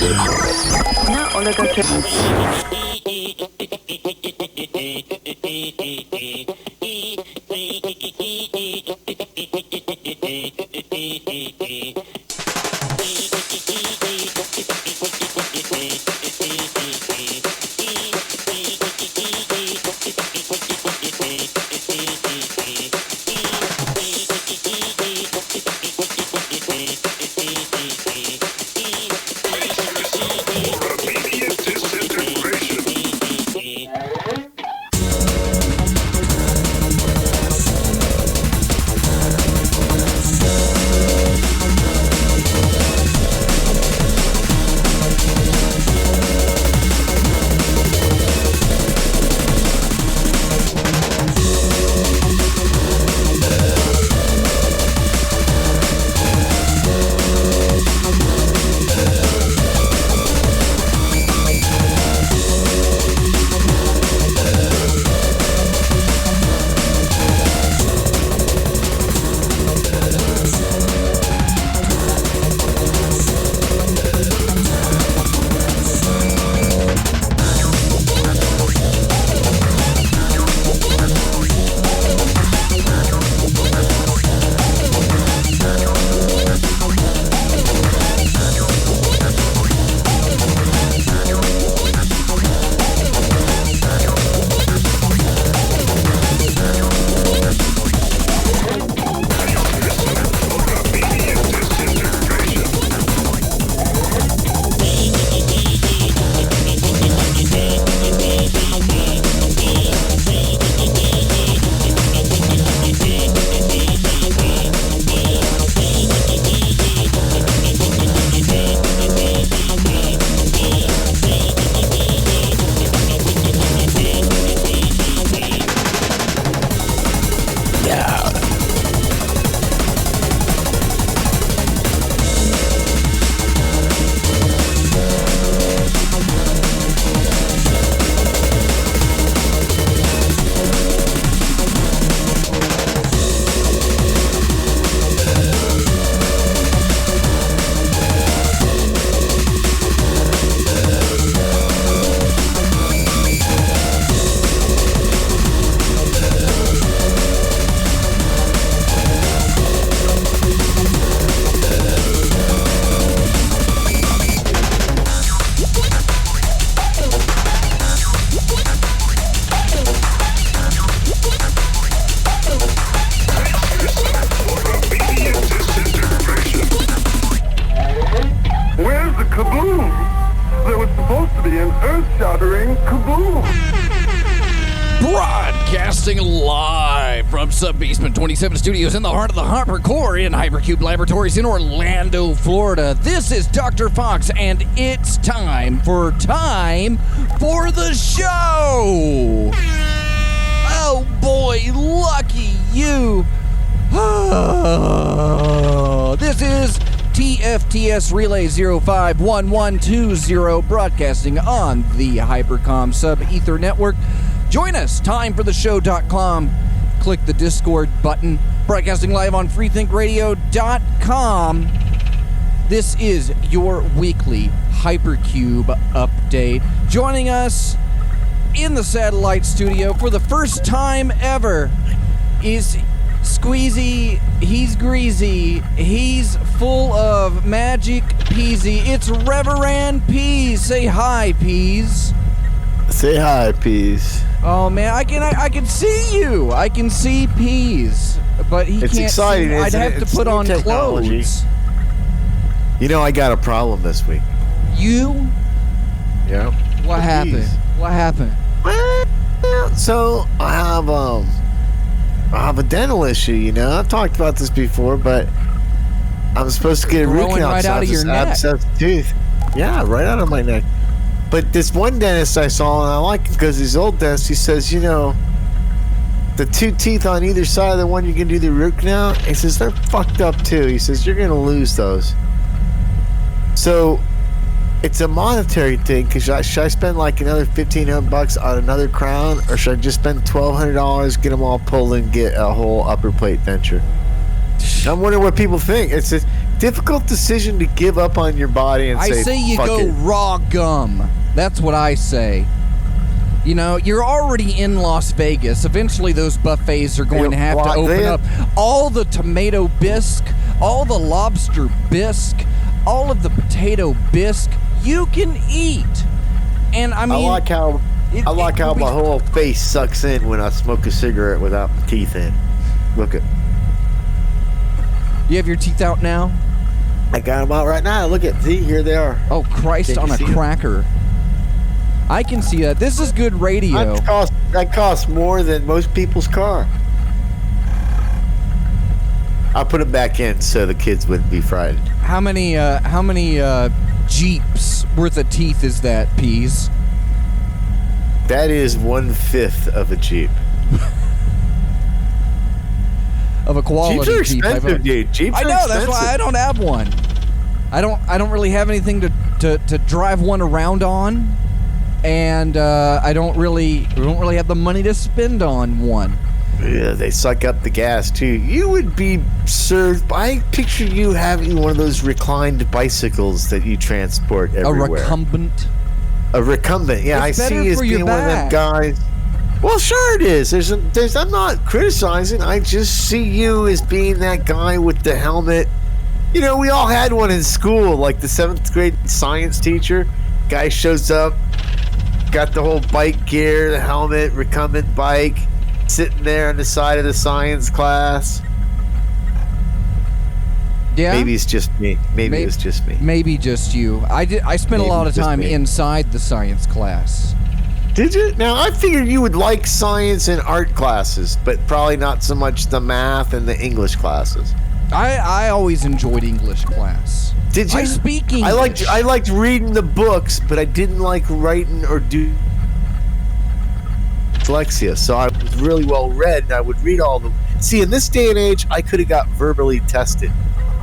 Na Olega Broadcasting live from Sub-Basement 27 Studios in the heart of the HyperCOMM in HyperCube Laboratories in Orlando, Florida. This is Dr. Faux, and it's time for the show. Oh boy, lucky you. This is TFTS Relay 051120 broadcasting on the HyperCOMM Sub-Ether Network. Join us, timefortheshow.com. Click the Discord button. Broadcasting live on freethinkradio.com. This is your weekly Hypercube update. Joining us in the satellite studio for the first time ever is Squeezy. He's greasy. He's full of magic peasy. It's Reverend Peas. Say hi, Peas. Say hi, Peas. Oh man, I can see you. I can see Peas, but he it's can't exciting, see. I'd have to put on technology. Clothes. You know, I got a problem this week. You? Yeah. What happened? Peas. What happened? Well, so I have a dental issue. You know, I've talked about this before, but I'm supposed to get a root canal right out of your neck. abscessed tooth. Yeah, right out of my neck. But this one dentist I saw, and I like him because he's old dentist, he says, you know, the two teeth on either side of the one you can do the root canal, he says, they're fucked up too. He says, you're going to lose those. So it's a monetary thing, because should I spend like another $1,500 on another crown, or should I just spend $1,200, get them all pulled, and get a whole upper plate denture? I'm wondering what people think. It's just, difficult decision to give up on your body and I say you fuck go it. raw gum. That's what I say. You know, you're already in Las Vegas. Eventually those buffets are going to have to open up. All the tomato bisque, all the lobster bisque, all of the potato bisque, you can eat. And I mean, I like how my whole face sucks in when I smoke a cigarette without my teeth in. Look at. You have your teeth out now? I got them out right now. Look at, see, here they are. Oh, Christ on a cracker. I can see that. This is good radio. That costs more than most people's car. I put them back in so the kids wouldn't be frightened. How many Jeeps worth of teeth is that, Peas? That is 1/5 of a Jeep. Of a quality Jeeps are Jeep. expensive, dude. Jeeps I know, are expensive. that's why I don't have one. I don't really have anything to drive one around on, and I don't really have the money to spend on one. Yeah, they suck up the gas too. You would be served. I picture you having one of those reclined bicycles that you transport everywhere. A recumbent. A recumbent. Yeah, It's I better see you as for your being one of them back. guys. Well, sure it is. I'm not criticizing. I just see you as being that guy with the helmet. You know, we all had one in school, like the 7th grade science teacher. Guy shows up, got the whole bike gear, the helmet, recumbent bike, sitting there on the side of the science class. Yeah. Maybe it's just me. Maybe it was just me. Maybe just you. I spent a Maybe lot of just time me. inside the science class. Did you? Now, I figured you would like science and art classes, but probably not so much the math and the English classes. I always enjoyed English class. Did you? I speak English. I liked reading the books, but I didn't like writing or do dyslexia. So I was really well read, and I would read all the. See, in this day and age, I could have got verbally tested,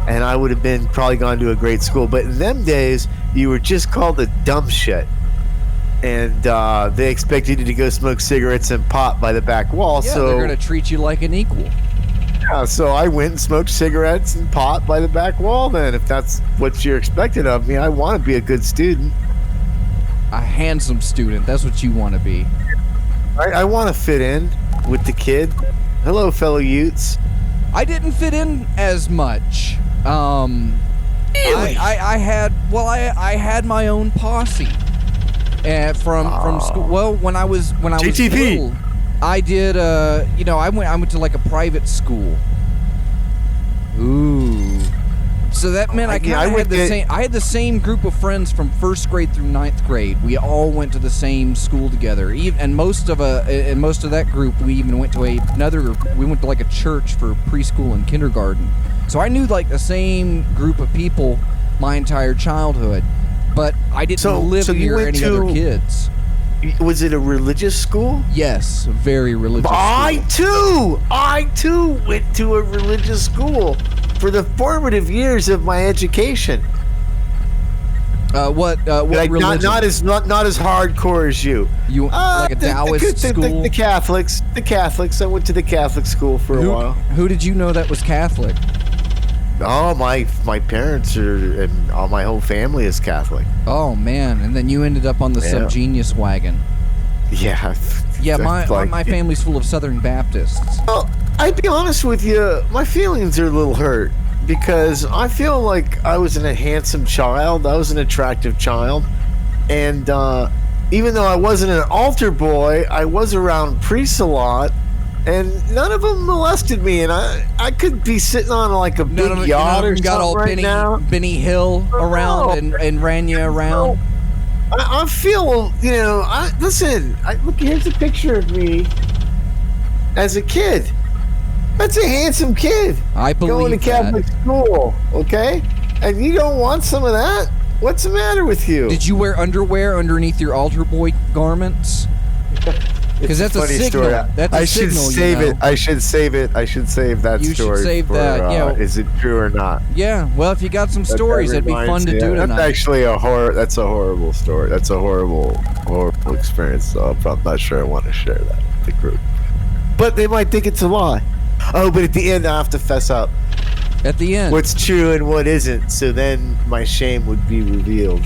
and I would have been probably gone to a great school. But in them days, you were just called a dumb shit, and they expected you to go smoke cigarettes and pot by the back wall. Yeah, so they're gonna treat you like an equal. yeah, so I went and smoked cigarettes and pot by the back wall. Then, if that's what you're expecting of me, I want to be a good student. A handsome student. That's what you want to be. I want to fit in with the kid. Hello, fellow Utes. I didn't fit in as much. Really? I had my own posse. From school. Well, when I was GTP. little, I did. I went to like a private school. Ooh. So that meant I had the same group of friends from 1st grade through 9th grade. We all went to the same school together. And most of that group, we even went to we went to like a church for preschool and kindergarten. So I knew like the same group of people my entire childhood, but I didn't live near any other kids. Was it a religious school? Yes, very religious. I too went to a religious school for the formative years of my education. What religion? Not as hardcore as you. You like a Taoist school? The Catholics. I went to the Catholic school for a while. Who did you know that was Catholic? Oh, my parents and all my whole family is Catholic. Oh man, and then you ended up on the subgenius wagon. Yeah. Yeah, my family's full of Southern Baptists. Well, I'd be honest with you, my feelings are a little hurt because I feel like I was a handsome child. I was an attractive child. And even though I wasn't an altar boy, I was around priests a lot. And none of them molested me. And I could be sitting on like a big yacht or got all something right now. Benny Hill around and ran you around. I feel, listen, look, here's a picture of me as a kid. That's a handsome kid. I believe going to Catholic school, okay? And you don't want some of that? What's the matter with you? Did you wear underwear underneath your altar boy garments? Because that's a signal. Story. That's a signal. I should save it. I should save that you story. You should save that. Yeah. Is it true or not? Yeah. Well, if you got some stories, that'd be fun to do tonight. That's actually That's a horrible story. That's a horrible experience. So I'm not sure I want to share that with the group. But they might think it's a lie. Oh, but at the end, I have to fess up. At the end. what's true and what isn't, so then my shame would be revealed.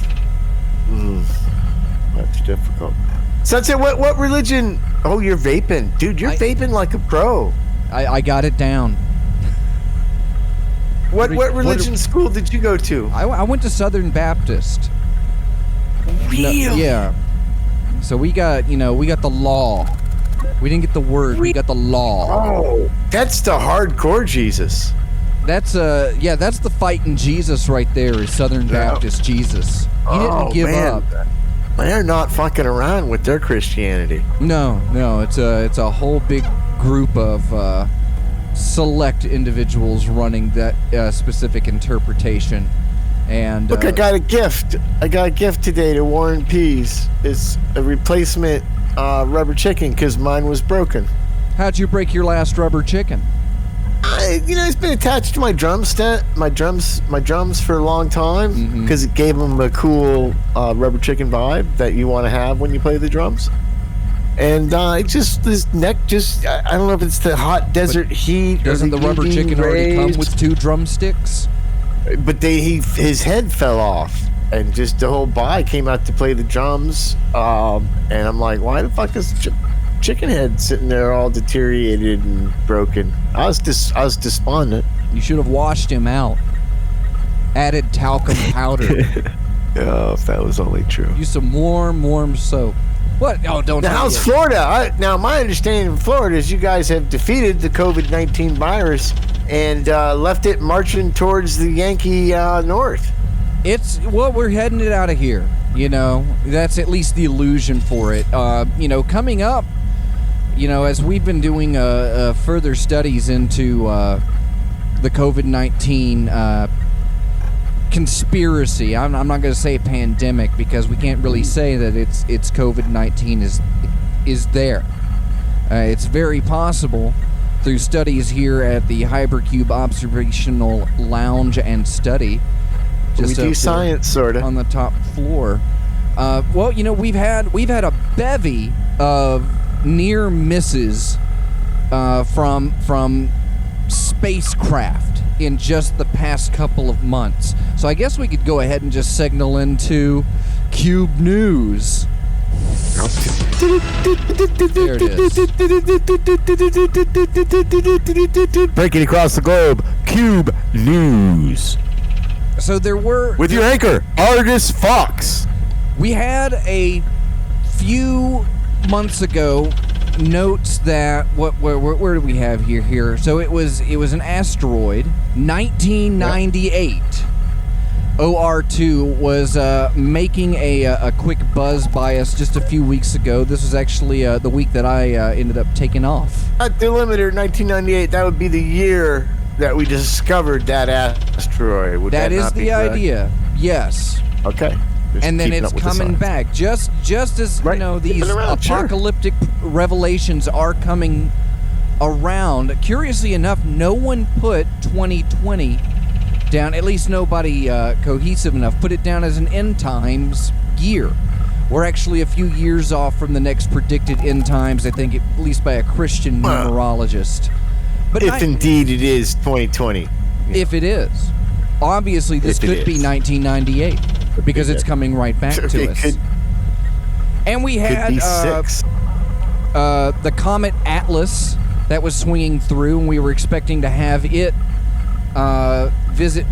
That's difficult. Sunset, what religion? Oh, you're vaping. Dude, you're vaping like a pro. I got it down. What religion school did you go to? I went to Southern Baptist. Really? Yeah. So we got the law. We didn't get the word. We got the law. Oh, that's the hardcore Jesus. That's the fighting Jesus right there. Is Southern Baptist Jesus. He didn't give up. They're not fucking around with their Christianity. No, it's a whole big group of select individuals running that specific interpretation. And look, I got a gift. I got a gift today to Warren Pease. It's a replacement rubber chicken because mine was broken. How'd you break your last rubber chicken? It's been attached to my drum set, my drums for a long time because it gave them a cool rubber chicken vibe that you want to have when you play the drums. And this neck I don't know if it's the hot desert heat. Doesn't the rubber chicken already come with 2 drumsticks? But his head fell off, and just the whole body came out to play the drums. And I'm like, why the fuck is chicken head sitting there all deteriorated and broken? I was despondent. You should have washed him out. Added talcum powder. Oh, if that was only true. Use some warm soap. What? Oh, don't. Now, how's Florida? Now, my understanding of Florida is you guys have defeated the COVID-19 virus and left it marching towards the Yankee North. We're heading it out of here. That's at least the illusion for it. Coming up, as we've been doing further studies into the COVID-19 conspiracy. I'm not going to say pandemic because we can't really say that it's COVID-19 is there. It's very possible through studies here at the HyperCOMM Observational Lounge and Study. We do science, sort of, on the top floor. We've had a bevy of near misses from spacecraft in just the past couple of months. So I guess we could go ahead and just signal into Cube News. There it is. Breaking across the globe, Cube News. So there were... With your anchor, Argus Fox. We had a few months ago notes that... Where do we have here? So it was an asteroid, 1998. Yeah. OR2 was making a quick buzz by us just a few weeks ago. This was actually the week that I ended up taking off. At the limiter, 1998, that would be the year that we discovered that asteroid. Would that is the idea, yes. Okay. And then it's coming back. Just as, right. These apocalyptic revelations are coming around. Curiously enough, no one put 2020 down, at least nobody cohesive enough, put it down as an end times year. We're actually a few years off from the next predicted end times, I think, at least by a Christian numerologist. But if indeed it is 2020. Yeah. If it is. Obviously, this could be 1998 because it's coming right back to us. And we had the Comet Atlas that was swinging through, and we were expecting to have it visit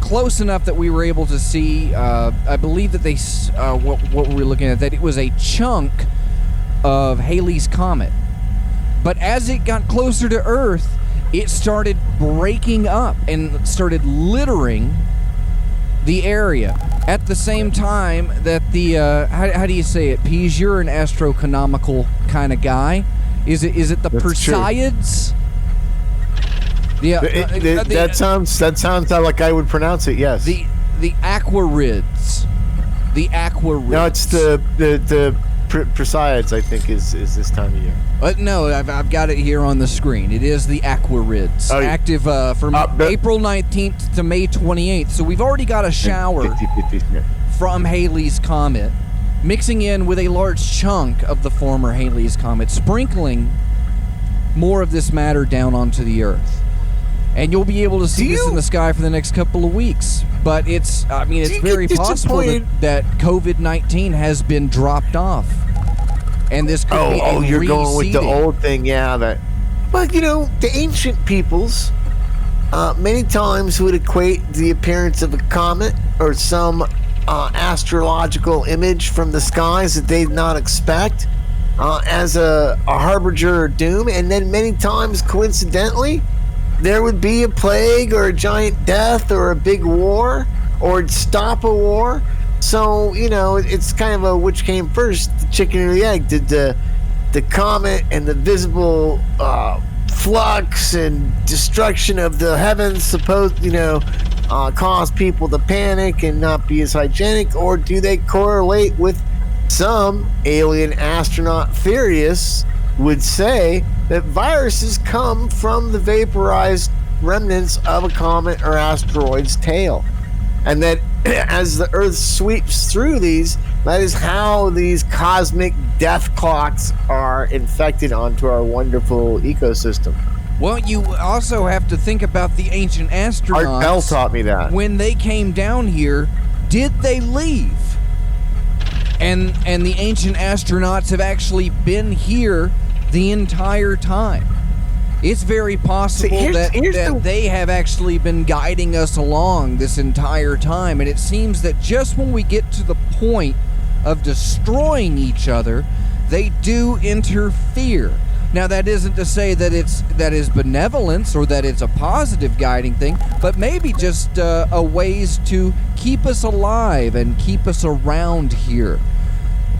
close enough that we were able to see, I believe that they, what were we looking at? That it was a chunk of Halley's Comet. But as it got closer to Earth, it started breaking up and started littering the area. At the same time that the, how do you say it? Pease, you're an astronomical kind of guy. Is it the Perseids? Yeah, that sounds like I would pronounce it. Yes. The Aquarids. The Aquarids. No, it's the Perseids, I think, is this time of year. No, I've got it here on the screen. It is the Aquarids, active from April 19th to May 28th. So we've already got a shower from Halley's Comet, mixing in with a large chunk of the former Halley's Comet, sprinkling more of this matter down onto the Earth. and you'll be able to see this in the sky for the next couple of weeks. But it's very possible that COVID-19 has been dropped off, and this could be a you're going with the reseeding. old thing, yeah. Well, the ancient peoples many times would equate the appearance of a comet or some astrological image from the skies that they did not expect as a harbinger of doom, and then many times, coincidentally, there would be a plague or a giant death or a big war, or it'd stop a war. So, it's kind of a which came first, the chicken or the egg. Did the comet and the visible flux and destruction of the heavens cause people to panic and not be as hygienic, or do they correlate with some alien astronaut theorists would say that viruses come from the vaporized remnants of a comet or asteroid's tail, and that as the Earth sweeps through these, that is how these cosmic death clocks are infected onto our wonderful ecosystem. Well, you also have to think about the ancient astronauts. Art Bell taught me that. When they came down here, did they leave? And the ancient astronauts have actually been here the entire time. It's very possible that they have actually been guiding us along this entire time, and it seems that just when we get to the point of destroying each other, they do interfere. Now, that isn't to say that that is benevolence or that it's a positive guiding thing, but maybe just a ways to keep us alive and keep us around here.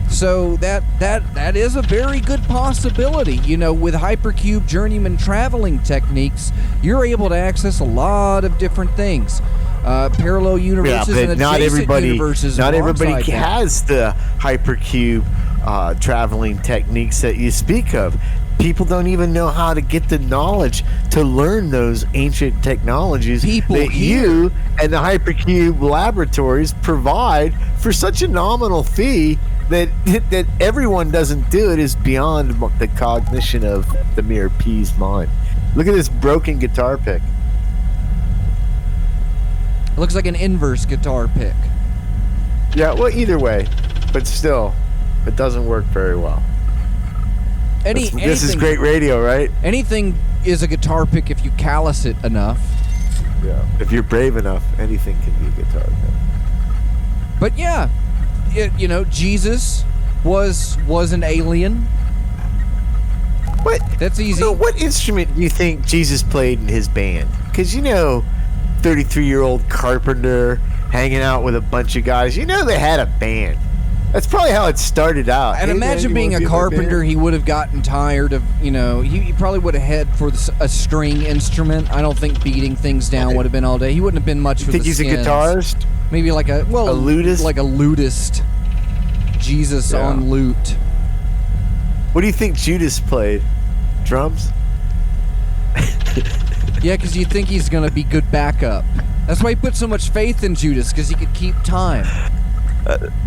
So that is a very good possibility. With HyperCube Journeyman traveling techniques, you're able to access a lot of different things. Parallel universes and adjacent universes. Not everybody that. has the HyperCube traveling techniques that you speak of. People don't even know how to get the knowledge to learn those ancient technologies you and the HyperCube laboratories provide for such a nominal fee that everyone doesn't do it is beyond the cognition of the mere pea's mind. Look at this broken guitar pick. It looks like an inverse guitar pick. Yeah, well, either way, but still, it doesn't work very well. This is great radio, right? Anything is a guitar pick if you callous it enough. Yeah. If you're brave enough, anything can be a guitar pick. But yeah, Jesus was an alien. What? That's easy. So what instrument do you think Jesus played in his band? Because 33-year-old carpenter hanging out with a bunch of guys. They had a band. That's probably how it started out. And imagine being a carpenter, he would have gotten tired of, he probably would have had for a string instrument. I don't think beating things down would have been all day. He wouldn't have been much for the skins. Think he's a guitarist? Maybe like a lutist? Like a lutist. Jesus on lute. What do you think Judas played? Drums? Yeah, because you think he's going to be good backup. That's why he put so much faith in Judas, because he could keep time.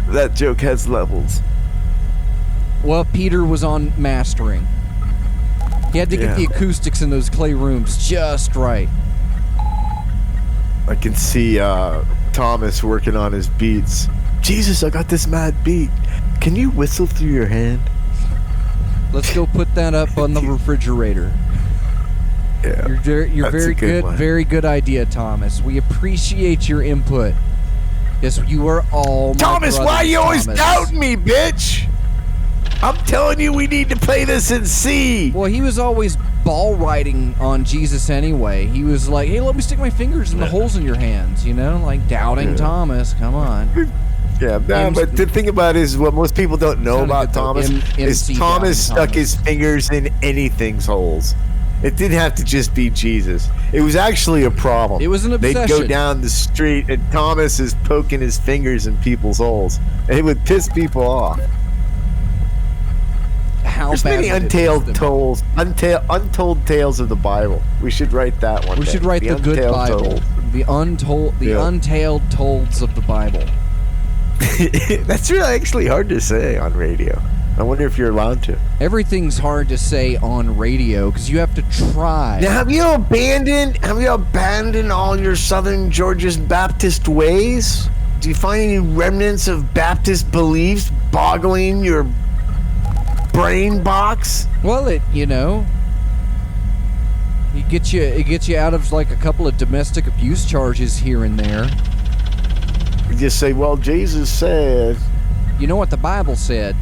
That joke has levels. Well, Peter was on mastering. He had to get the acoustics in those clay rooms just right. I can see Thomas working on his beats. Jesus, I got this mad beat. Can you whistle through your hand? Let's go put that up on the refrigerator. Yeah, you're very good. Very good idea, Thomas. We appreciate your input. Yes, you are all my Thomas, brothers, why you always Thomas. doubting me, bitch? I'm telling you we need to play this in C. Well, he was always ball riding on Jesus anyway. He was like, hey, let me stick my fingers in the holes in your hands, like doubting Thomas. Come on. Yeah, but the thing about it is what most people don't know about Thomas is Thomas stuck his fingers in anything's holes. It didn't have to just be Jesus. It was actually a problem. It was an obsession. They'd go down the street and Thomas is poking his fingers in people's holes. And it would piss people off. There's many untold tales of the Bible. We should write that one. We should write the good Bible. The untailed tolds of the Bible. That's really actually hard to say on radio. I wonder if you're allowed to. Everything's hard to say on radio because you have to try. Now, have you abandoned all your Southern Georgia's Baptist ways? Do you find any remnants of Baptist beliefs boggling your brain box? Well, it gets you out of like a couple of domestic abuse charges here and there. You just say, well, Jesus said. You know what the Bible said.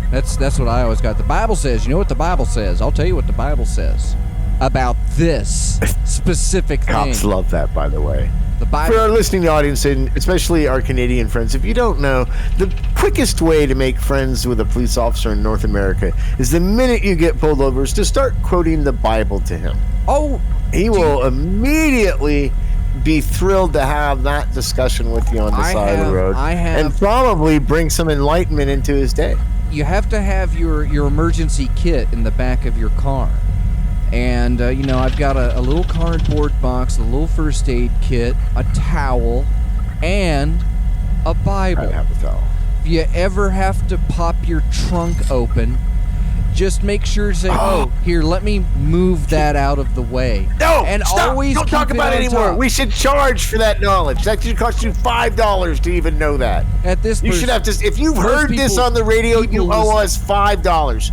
That's what I always got. The Bible says. You know what the Bible says. I'll tell you what the Bible says about this specific thing. Cops love that, by the way. The Bible. For our listening audience, and especially our Canadian friends, if you don't know, the quickest way to make friends with a police officer in North America is the minute you get pulled over is to start quoting the Bible to him. Oh, he will immediately be thrilled to have that discussion with you on the side of the road, and probably bring some enlightenment into his day. You have to have your emergency kit in the back of your car. And, I've got a little cardboard box, a little first aid kit, a towel, and a Bible. I have a towel. If you ever have to pop your trunk open, just make sure to say, here, let me move that out of the way. No, and stop. Always don't talk about it anymore. Top. We should charge for that knowledge. That should cost you $5 to even know that. At this, you should have to. If you've heard this on the radio, you owe us $5.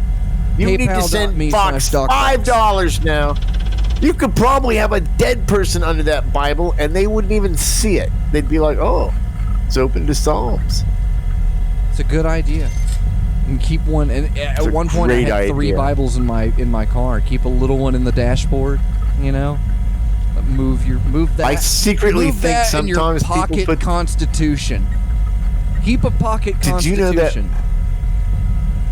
You need to send Fox $5 now. You could probably have a dead person under that Bible, and they wouldn't even see it. They'd be like, "Oh, it's open to Psalms." It's a good idea. And keep one. And at one point, I had 3 Bibles in my car. Keep a little one in the dashboard. Move that. I secretly think sometimes in your pocket people put Constitution. Keep a pocket Constitution. Did you know that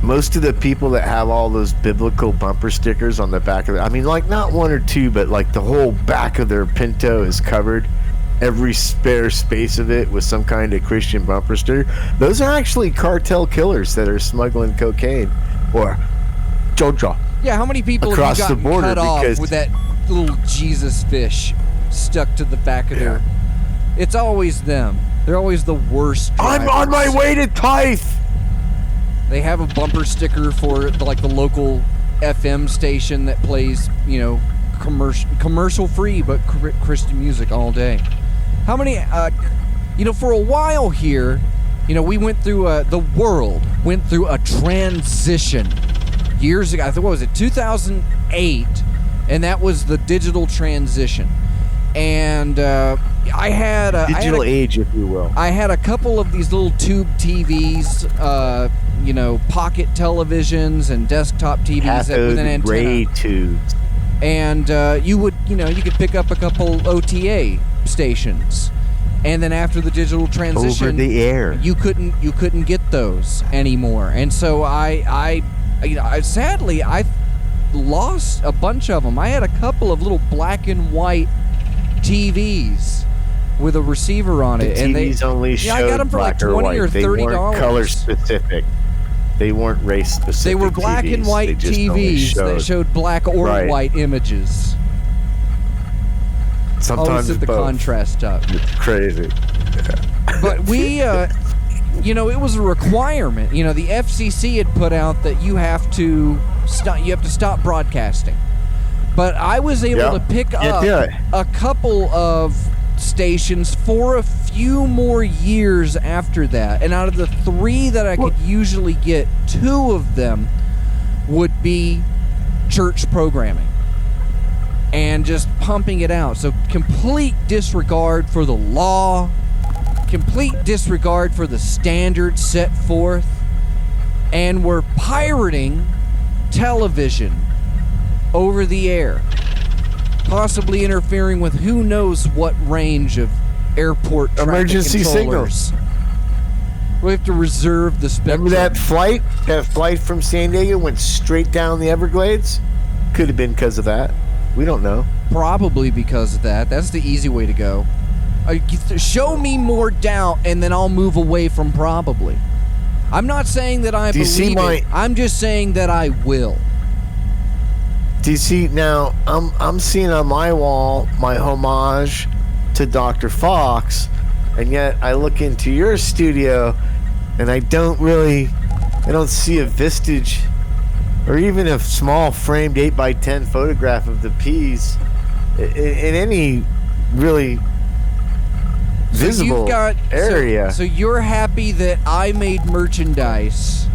most of the people that have all those biblical bumper stickers on the back of it, I mean, like not 1 or 2, but like the whole back of their Pinto is covered, every spare space of it with some kind of Christian bumper sticker. Those are actually cartel killers that are smuggling cocaine or Jojo. Yeah, how many people across have you gotten the border cut off with that little Jesus fish stuck to the back of their... It's always them. They're always the worst drivers. I'm on my way to tithe. They have a bumper sticker for the local FM station that plays, commercial free but Christian music all day. How many? For a while here, we went through the world went through a transition years ago. I think, what was it, 2008, and that was the digital transition. And I had a digital age, if you will. I had a couple of these little tube TVs, pocket televisions and desktop TVs with an antenna. Ray tubes. And you could pick up a couple OTA stations, and then after the digital transition, over the air, you couldn't get those anymore. And so I sadly lost a bunch of them. I had a couple of little black and white TVs with a receiver on it, and TVs only showed I got them for like $20 or $30. They weren't color specific. They weren't race specific. They were black TVs. and white TVs that showed black or white images. Sometimes always set the both. Contrast up. It's crazy. Yeah. But we, it was a requirement. The FCC had put out that you have to stop broadcasting. But I was able to pick up a couple of stations for a few more years after that. And out of the 3 that I could usually get, 2 of them would be church programming and just pumping it out. So complete disregard for the law, complete disregard for the standards set forth, and we're pirating television over the air, possibly interfering with who knows what range of airport traffic emergency controllers. signals. We have to reserve the spectrum. Remember that flight? That flight from San Diego went straight down the Everglades? Could have been because of that. We don't know. Probably because of that. That's the easy way to go. Show me more doubt, and then I'll move away from probably. I'm not saying that I believe it. I'm just saying that I will. Do you see now? I'm seeing on my wall my homage to Doktor Faux, and yet I look into your studio, and I don't really I don't see a vestige or even a small framed 8x10 photograph of the peas in any really visible area. So you're happy that I made merchandise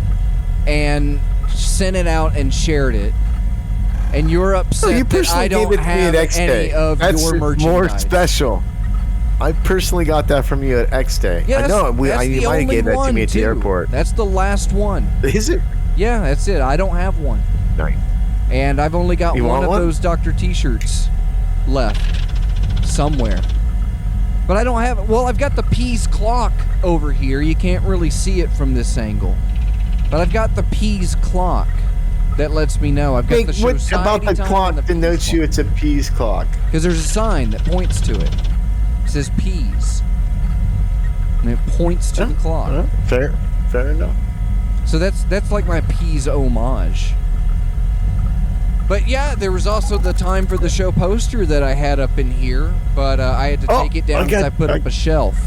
and sent it out and shared it, and you're upset that I don't have any of your merchandise. More special. I personally got that from you at X Day. Yeah, I know. You might have gave that to me at the airport. That's the last one. Is it? Yeah, that's it. I don't have one. Nice. And I've only got one of those Doctor T-shirts left somewhere. But I don't have. Well, I've got the Peas clock over here. You can't really see it from this angle. But I've got the Peas clock that lets me know. I've got the show what about the clock denotes you it's a Peas clock? Because there's a sign that points to it. It says Peas. And it points to the clock. Fair enough. So that's like my Peas homage. But yeah, there was also the Time for the Show poster that I had up in here, but I had to take it down because I put up a shelf.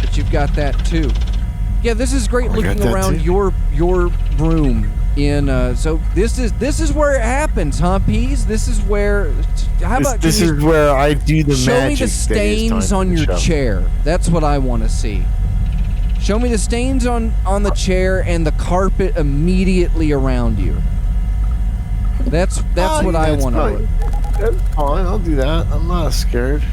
But you've got that too. Yeah, this is great looking around your room. So this is where it happens, huh, Peas? This is where. How about this is where I do the magic. Show me the stains on your chair. That's what I want to see. Show me the stains on the chair and the carpet immediately around you. That's what I want to do. That's fine. I'll do that. I'm not scared.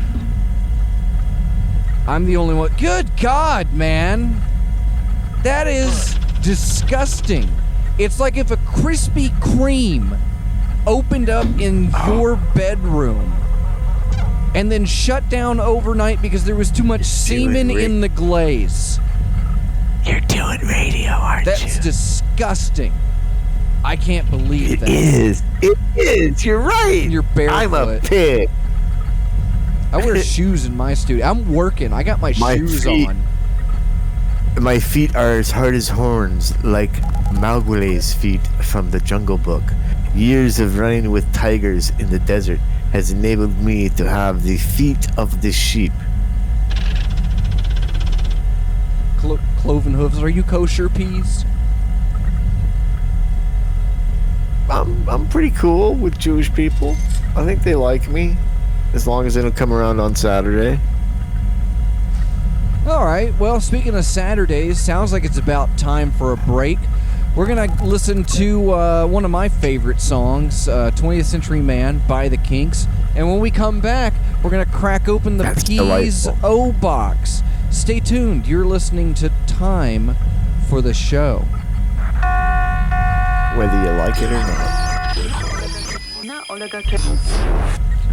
I'm the only one. Good God, man. That is disgusting. It's like if a Krispy Kreme opened up in your bedroom and then shut down overnight because there was too much semen in the glaze. You're doing radio, aren't you? That's disgusting. I can't believe that. It is. You're right. You're barefoot. I'm a pig. I wear shoes in my studio. I'm working. I got my shoes on. My feet are as hard as horns, like Mowgli's feet from the Jungle Book. Years of running with tigers in the desert has enabled me to have the feet of the sheep. Cloven hooves. Are you kosher, Peas? I'm pretty cool with Jewish people. I think they like me, as long as they don't come around on Saturday. All right. Well, speaking of Saturdays, sounds like it's about time for a break. We're going to listen to one of my favorite songs, 20th Century Man by the Kinks. And when we come back, we're going to crack open the Peas O-Box. Stay tuned. You're listening to Time for the Show. Whether you like it or not.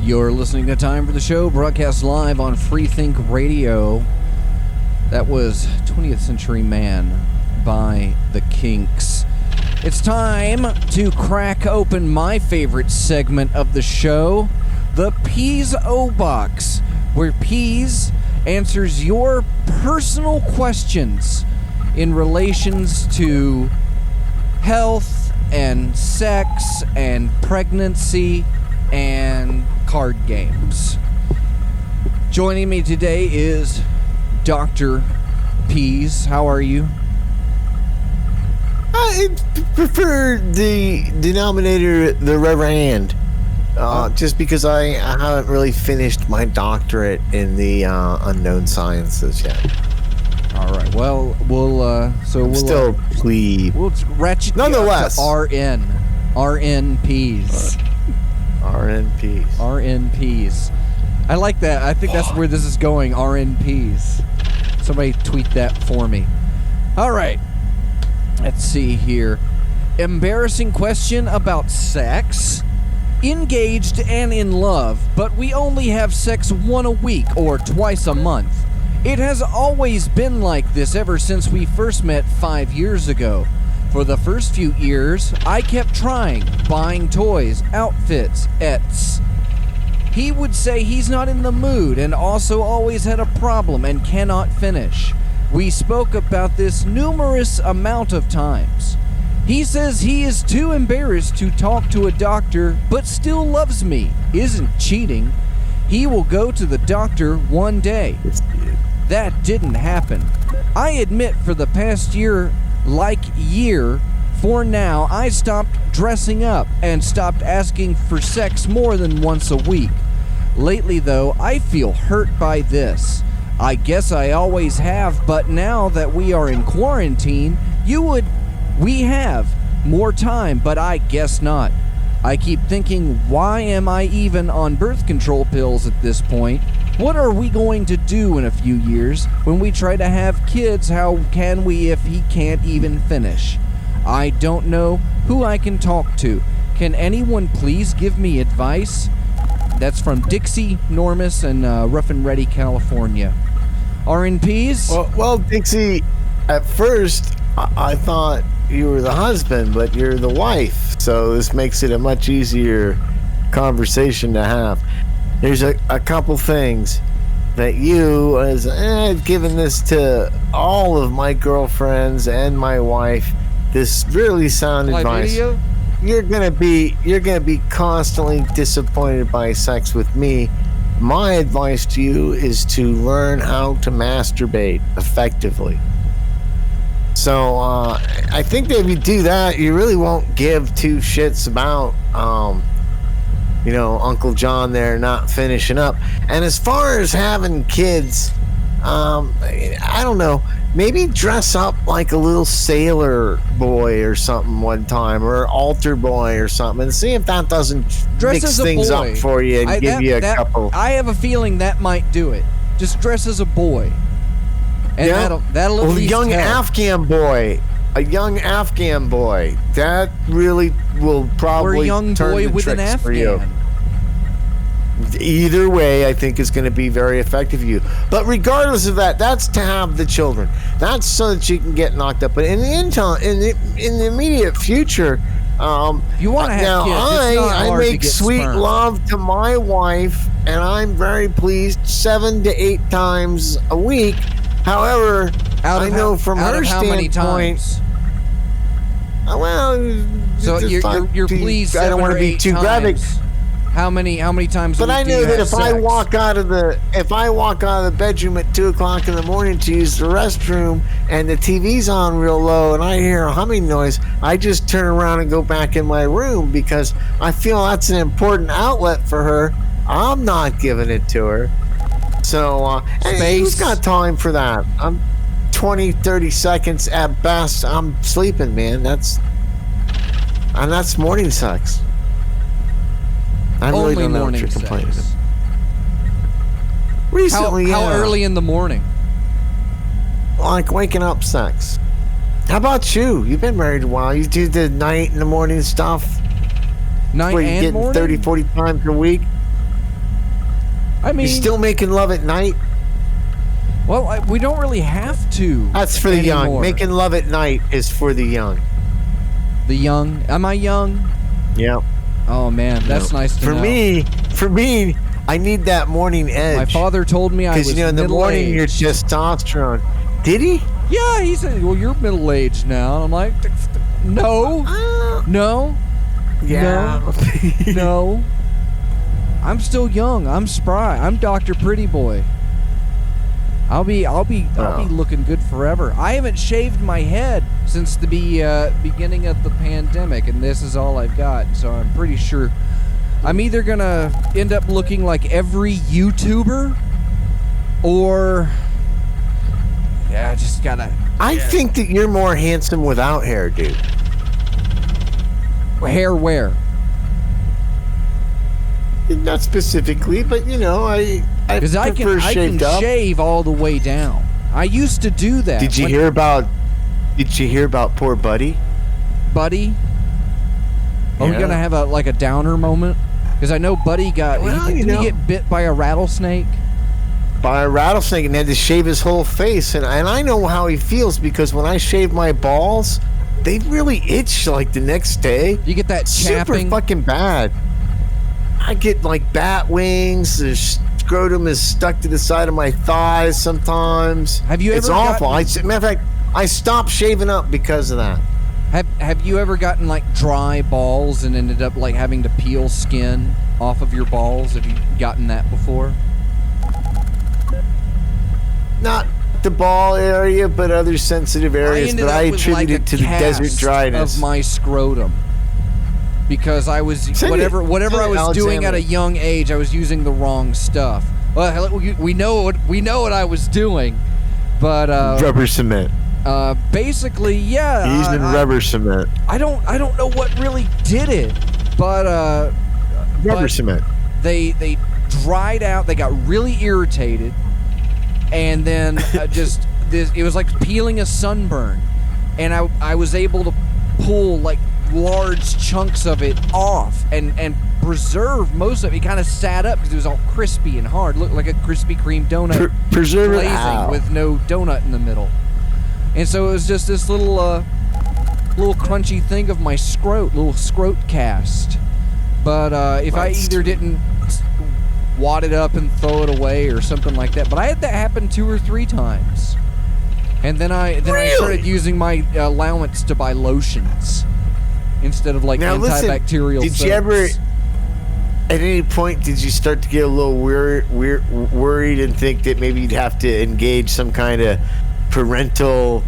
You're listening to Time for the Show, broadcast live on Freethink Radio. That was 20th Century Man by the Kinks. It's time to crack open my favorite segment of the show, the Peas O-Box, where Peas answers your personal questions in relations to health and sex and pregnancy and card games. Joining me today is Dr. Peas. How are you? I prefer the denominator, the Reverend, just because I haven't really finished my doctorate in the unknown sciences yet. All right. Well, we'll still plebe. We'll ratchet nonetheless to RN. RNPs. RNPs. RNPs. I like that. I think that's where this is going. RNPs. Somebody tweet that for me. All right. Let's see here. Embarrassing question about sex. Engaged and in love, but we only have sex once a week or twice a month. It has always been like this ever since we first met 5 years ago. For the first few years, I kept trying, buying toys, outfits, etc. He would say he's not in the mood and also always had a problem and cannot finish. We spoke about this numerous amount of times. He says he is too embarrassed to talk to a doctor, but still loves me, isn't cheating. He will go to the doctor one day. that didn't happen. I admit for the past year, for now, I stopped dressing up and stopped asking for sex more than once a week. Lately, though, I feel hurt by this. I guess I always have, but now that we are in quarantine, we have more time, but I guess not. I keep thinking, why am I even on birth control pills at this point? What are we going to do in a few years when we try to have kids? How can we if he can't even finish? I don't know who I can talk to. Can anyone please give me advice? That's from Dixie Normus in Rough and Ready, California. RNPs? Well, Dixie, at first I thought you were the husband, but you're the wife. So this makes it a much easier conversation to have. There's a couple things that you, as I've given this to all of my girlfriends and my wife, this really sound advice. Video? You're gonna be constantly disappointed by sex with me. My advice to you is to learn how to masturbate effectively. So I think that if you do that, you really won't give two shits about Uncle John there not finishing up. And as far as having kids, I don't know, maybe dress up like a little sailor boy or something one time, or altar boy or something, and see if that doesn't mix things up for you and give you a couple. I have a feeling that might do it. Just dress as a boy. And that'll at least help. A young Afghan boy. That really will probably or a young turn boy the with an tricks for you. Afghan. Either way, I think is going to be very effective for you. But regardless of that, that's to have the children. That's so that you can get knocked up. But in the immediate future, you want to have now kids. It's not I hard to make get sweet sperm. love to my wife, and I'm very pleased 7 to 8 times a week. However, I know from her how many standpoint. times? Well, So you're pleased. I don't want to be too graphic. How many times? But I know that if I sex? walk out of the bedroom at 2:00 in the morning to use the restroom, and the TV's on real low, and I hear a humming noise, I just turn around and go back in my room because I feel that's an important outlet for her. I'm not giving it to her. So, and who's got time for that? I'm 20, 30 seconds at best. I'm sleeping, man. That's morning sex. I really Only don't know what morning you're complaining sex. about. Recently, How early in the morning? Like waking up sex. How about you? You've been married a while. You do the night and the morning stuff. Night where you and getting morning? 30, 40 times a week. I mean, you're still making love at night? Well, we don't really have to. That's for the anymore. young. Making love at night is for the young. The young? Am I young? Yeah. Oh man, that's nice to know. For me, I need that morning edge. My father told me I was because in the morning your middle-aged. testosterone. Did he? Yeah, he said, "Well, you're middle-aged now." And I'm like, "No, no, Yeah. no. I'm still young. I'm spry. I'm Dr. Pretty Boy. I'll be looking good forever. I haven't shaved my head since the beginning of the pandemic, and this is all I've got. So I'm pretty sure I'm either gonna end up looking like every YouTuber, or I just gotta. I think that you're more handsome without hair, dude. Hair where? Not specifically, but I Because I can shave all the way down. I used to do that. Did you hear about poor Buddy? Buddy? Are we gonna have a downer moment? Because I know Buddy didn't he get bit by a rattlesnake? By a rattlesnake and had to shave his whole face, and I know how he feels because when I shave my balls, they really itch like the next day. You get that chapping? Super fucking bad. I get like bat wings. The scrotum is stuck to the side of my thighs sometimes. Have you ever? It's awful. Matter of fact, I stopped shaving up because of that. Have you ever gotten like dry balls and ended up like having to peel skin off of your balls? Have you gotten that before? Not the ball area, but other sensitive areas. But I attribute it to the desert dryness of my scrotum. Because I was whatever I was doing at a young age, I was using the wrong stuff. Well, we know what I was doing, but rubber cement. Basically, yeah. Using rubber cement. I don't know what really did it, but rubber cement. They dried out. They got really irritated, and then it was like peeling a sunburn, and I was able to pull like large chunks of it off and preserve most of it. It kind of sat up because it was all crispy and hard. Looked like a Krispy Kreme donut, preserve it glazing with no donut in the middle. And so it was just this little crunchy thing of my little scrot cast. But if I either didn't wad it up and throw it away or something like that, but I had that happen 2 or 3 times. And then I started using my allowance to buy lotions instead of like antibacterial soaps. Did you ever, at any point, did you start to get a little worried and think that maybe you'd have to engage some kind of parental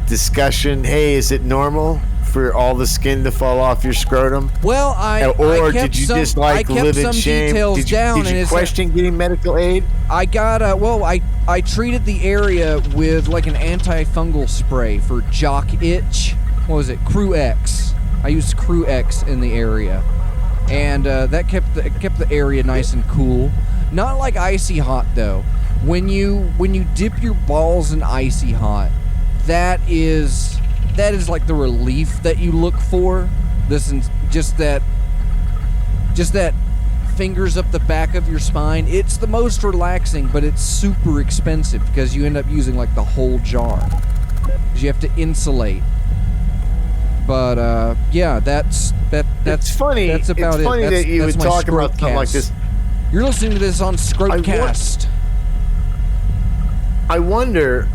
discussion? Hey, is it normal for all the skin to fall off your scrotum? Well, I kept did you just like live in shame? Did you question getting medical aid? I got I treated the area with like an antifungal spray for jock itch. What was it? Crew X. I used Crew X in the area, and that kept the area nice and cool. Not like icy hot though. When you dip your balls in icy hot, that is like the relief that you look for. Listen, just that fingers up the back of your spine. It's the most relaxing, but it's super expensive because you end up using like the whole jar because you have to insulate. But yeah, that's funny. That's about it's funny it. that you would talk about something like this. You're listening to this on Scrotcast. I wonder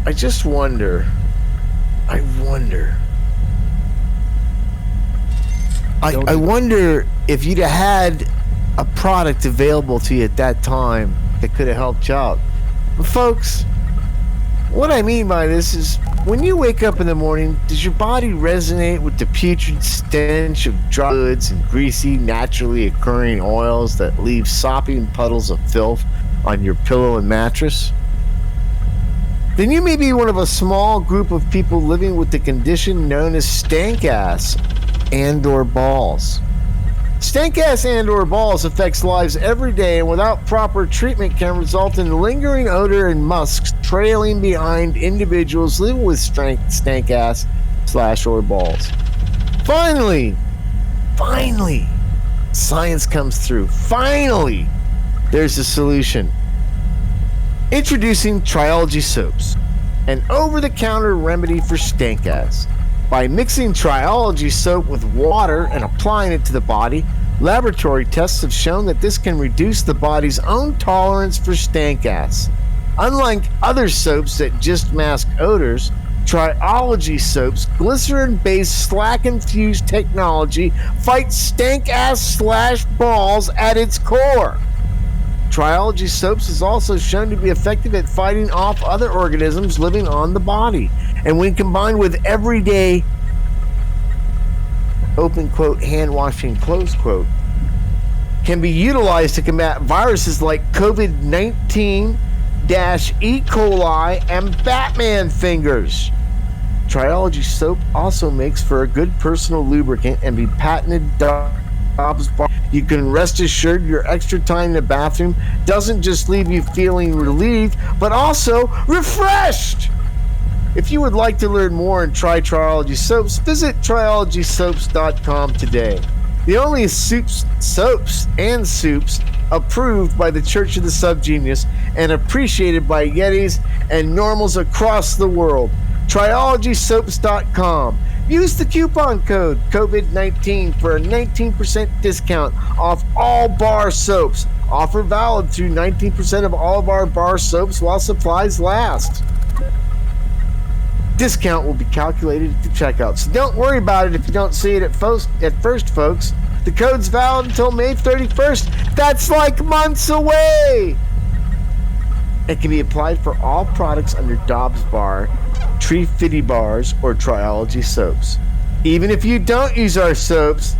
if you'd have had a product available to you at that time that could have helped you out. But folks, what I mean by this is when you wake up in the morning, does your body resonate with the putrid stench of dry goods and greasy, naturally occurring oils that leave sopping puddles of filth on your pillow and mattress? Then you may be one of a small group of people living with the condition known as stank ass and/or balls. Stank ass and/or balls affects lives every day, and without proper treatment can result in lingering odor and musks trailing behind individuals living with stank ass /or balls. Finally, science comes through. Finally, there's a solution. Introducing Triology soaps, an over-the-counter remedy for stank ass. By mixing Triology soap with water and applying it to the body, laboratory tests have shown that this can reduce the body's own tolerance for stank ass. Unlike other soaps that just mask odors, Triology soap's glycerin-based slack-infused technology fights stank ass /balls at its core. Triology soaps is also shown to be effective at fighting off other organisms living on the body. And when combined with everyday, open quote, hand washing, close quote, can be utilized to combat viruses like COVID-19, E. coli, and Batman fingers. Triology soap also makes for a good personal lubricant and be patented Dobbs bar. You can rest assured your extra time in the bathroom doesn't just leave you feeling relieved, but also refreshed. If you would like to learn more and try Triology soaps, visit triologysoaps.com today. The only soaps approved by the Church of the Subgenius and appreciated by Yetis and normals across the world. triologysoaps.com. Use the coupon code COVID-19 for a 19% discount off all bar soaps. Offer valid through 19% of all of our bar soaps while supplies last. Discount will be calculated at the checkout, so don't worry about it if you don't see it at first, folks. The code's valid until May 31st. That's like months away. and can be applied for all products under Dobbs Bar, Tree Fitty Bars, or Triology soaps. Even if you don't use our soaps,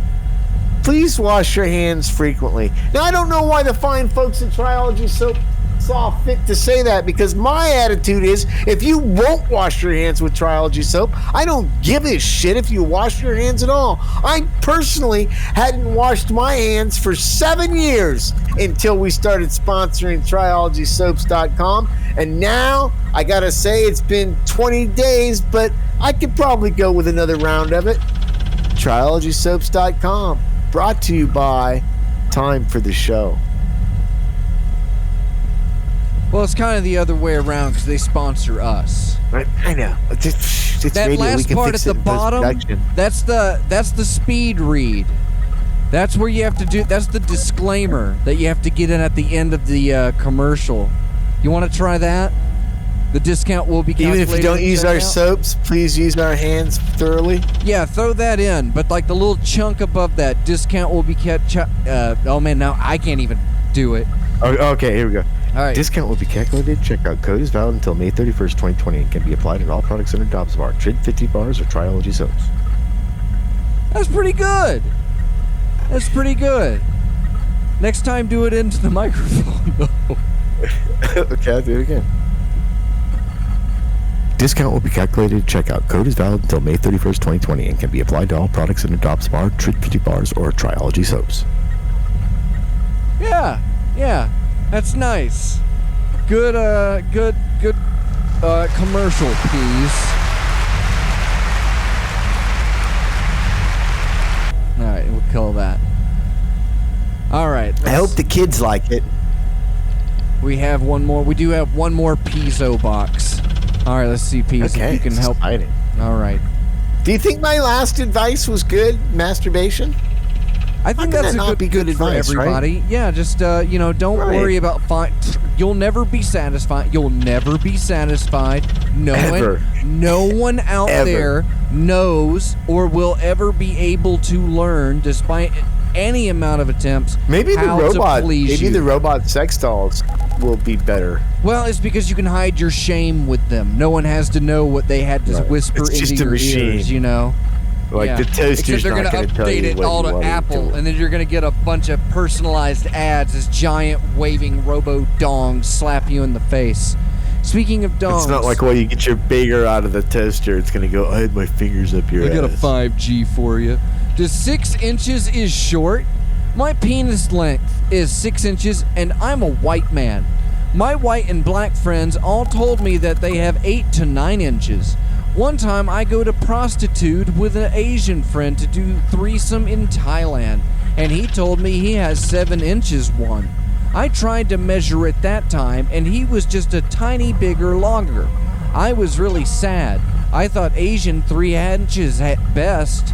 please wash your hands frequently. Now, I don't know why the fine folks at Triology Soap saw fit to say that, because my attitude is, if you won't wash your hands with Triology Soap, I don't give a shit if you wash your hands at all. I personally hadn't washed my hands for 7 years until we started sponsoring TriologySoaps.com, and now I gotta say it's been 20 days, but I could probably go with another round of it. TriologySoaps.com, brought to you by Time for the Show. Well, it's kind of the other way around because they sponsor us. I know. It's That radio. last part at the bottom, that's the speed read. That's where you have to do. That's the disclaimer that you have to get in at the end of the commercial. You want to try that? The discount will be calculated. Even if you don't use our soaps, please use our hands thoroughly. Yeah, throw that in. But like the little chunk above that, discount will be kept. Oh man, now I can't even do it. Okay, here we go. All right. Discount will be calculated. Checkout code is valid until May 31st, 2020 and can be applied in all products under Dobbs Bar, Trid 50 Bars, or Triology soaps. That's pretty good. That's pretty good. Next time, do it into the microphone. Okay, I'll do it again. Discount will be calculated. Checkout code is valid until May 31st, 2020 and can be applied to all products under Dobbs Bar, Trid 50 Bars, or Triology soaps. Yeah. That's nice. Good commercial piece. All right, we'll kill that. All right. I hope the kids like it. We have one more. We do have one more piezo box. All right, let's see, Peas, if you can help. Exciting. All right. Do you think my last advice was good? Masturbation? I think that's a good advice for everybody. Right? Yeah, just don't worry about you'll never be satisfied. You'll never be satisfied. No one out there knows or will ever be able to learn, despite any amount of attempts. Maybe the robot sex dolls will be better. Well, it's because you can hide your shame with them. No one has to know what they had to whisper into your ears. You know. Like the toaster's Except they're not going to update it all to Apple, and then you're going to get a bunch of personalized ads as giant waving robo-dongs slap you in the face. Speaking of dongs... It's not like, you get your finger out of the toaster. It's going to go, I had my fingers up your ass. I got a 5G for you. Does 6 inches is short? My penis length is 6 inches, and I'm a white man. My white and black friends all told me that they have 8 to 9 inches. One time I go to prostitute with an Asian friend to do threesome in Thailand, and he told me he has 7 inches one. I tried to measure it that time, and he was just a tiny bigger longer. I was really sad. I thought Asian 3 inches at best.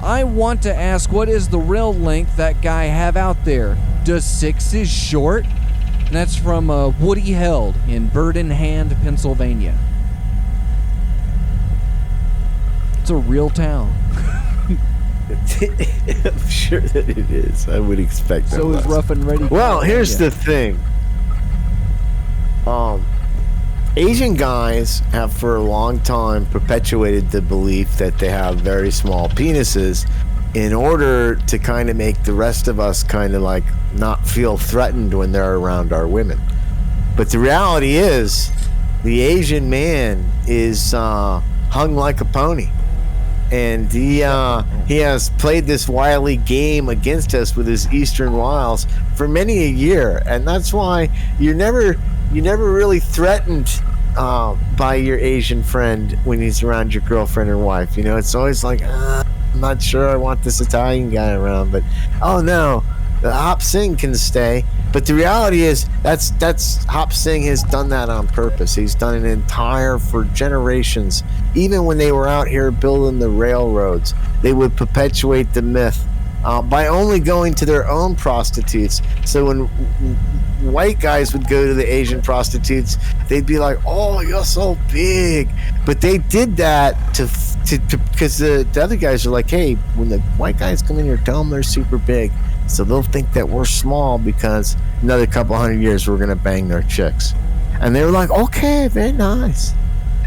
I want to ask, what is the real length that guy have out there? Does 6 is short? And that's from Woody Held in Bird in Hand, Pennsylvania. It's a real town. I'm sure that it is. I would expect that. So is Rough and Ready. Well, here's the thing. Asian guys have for a long time perpetuated the belief that they have very small penises in order to kind of make the rest of us kind of like not feel threatened when they're around our women. But the reality is the Asian man is hung like a pony. And he has played this wily game against us with his Eastern wiles for many a year, and that's why you're never really threatened by your Asian friend when he's around your girlfriend or wife. You know, it's always like, I'm not sure I want this Italian guy around, but oh no, the Hop Singh can stay. But the reality is that's Hop Singh has done that on purpose. He's done it for generations. Even when they were out here building the railroads, they would perpetuate the myth by only going to their own prostitutes. So when white guys would go to the Asian prostitutes, they'd be like, "Oh, you're so big." But they did that because the other guys are like, "Hey, when the white guys come in here, tell them they're super big." So they'll think that we're small because another couple hundred years we're going to bang their chicks. And they were like, okay, very nice.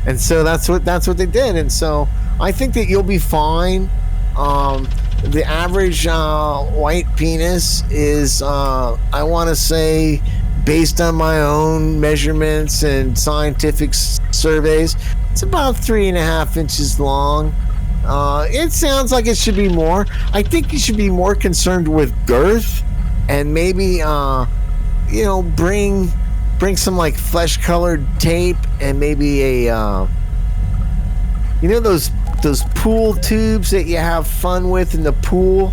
And so that's what they did. And so I think that you'll be fine. The average white penis is, I want to say, based on my own measurements and scientific surveys, it's about 3.5 inches long. It sounds like it should be more. I think you should be more concerned with girth, and maybe bring some like flesh-colored tape, and maybe a those pool tubes that you have fun with in the pool.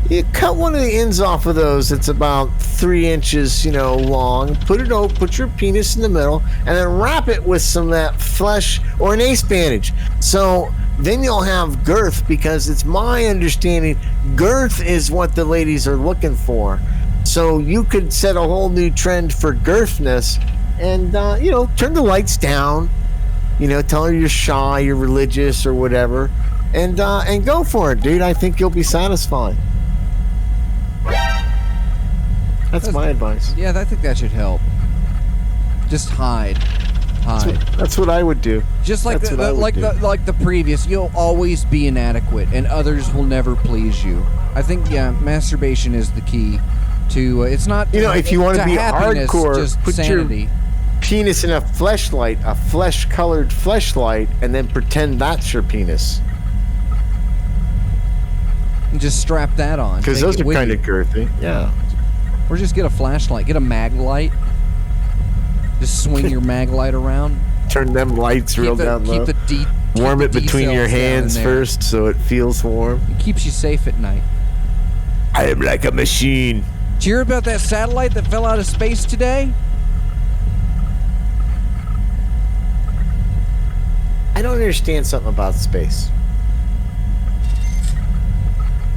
You cut one of the ends off of those. It's about 3 inches, long. Put your penis in the middle, and then wrap it with some of that flesh or an ace bandage. So then you'll have girth, because it's my understanding girth is what the ladies are looking for. So you could set a whole new trend for girthness, and turn the lights down. Tell her you're shy, you're religious, or whatever, and go for it, dude. I think you'll be satisfied. That's my advice. Yeah, I think that should help. Just hide. That's what I would do. Just like the previous, you'll always be inadequate, and others will never please you. I think masturbation is the key to. It's not. If you want to be hardcore, just put sanity. your penis in a flesh-colored fleshlight, and then pretend that's your penis. And just strap that on. Because those are kind of girthy. Yeah. Or just get a flashlight. Get a mag light. Just swing your mag light around. Turn them lights real down low. Warm it between your hands first so it feels warm. It keeps you safe at night. I am like a machine. Did you hear about that satellite that fell out of space today? I don't understand something about space.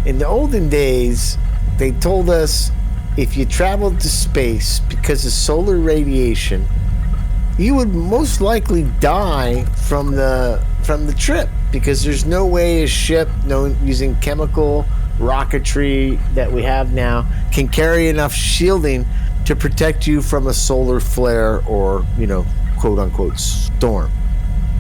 In the olden days, they told us if you traveled to space because of solar radiation, you would most likely die from the trip, because there's no way a ship using chemical rocketry that we have now can carry enough shielding to protect you from a solar flare or, quote unquote storm.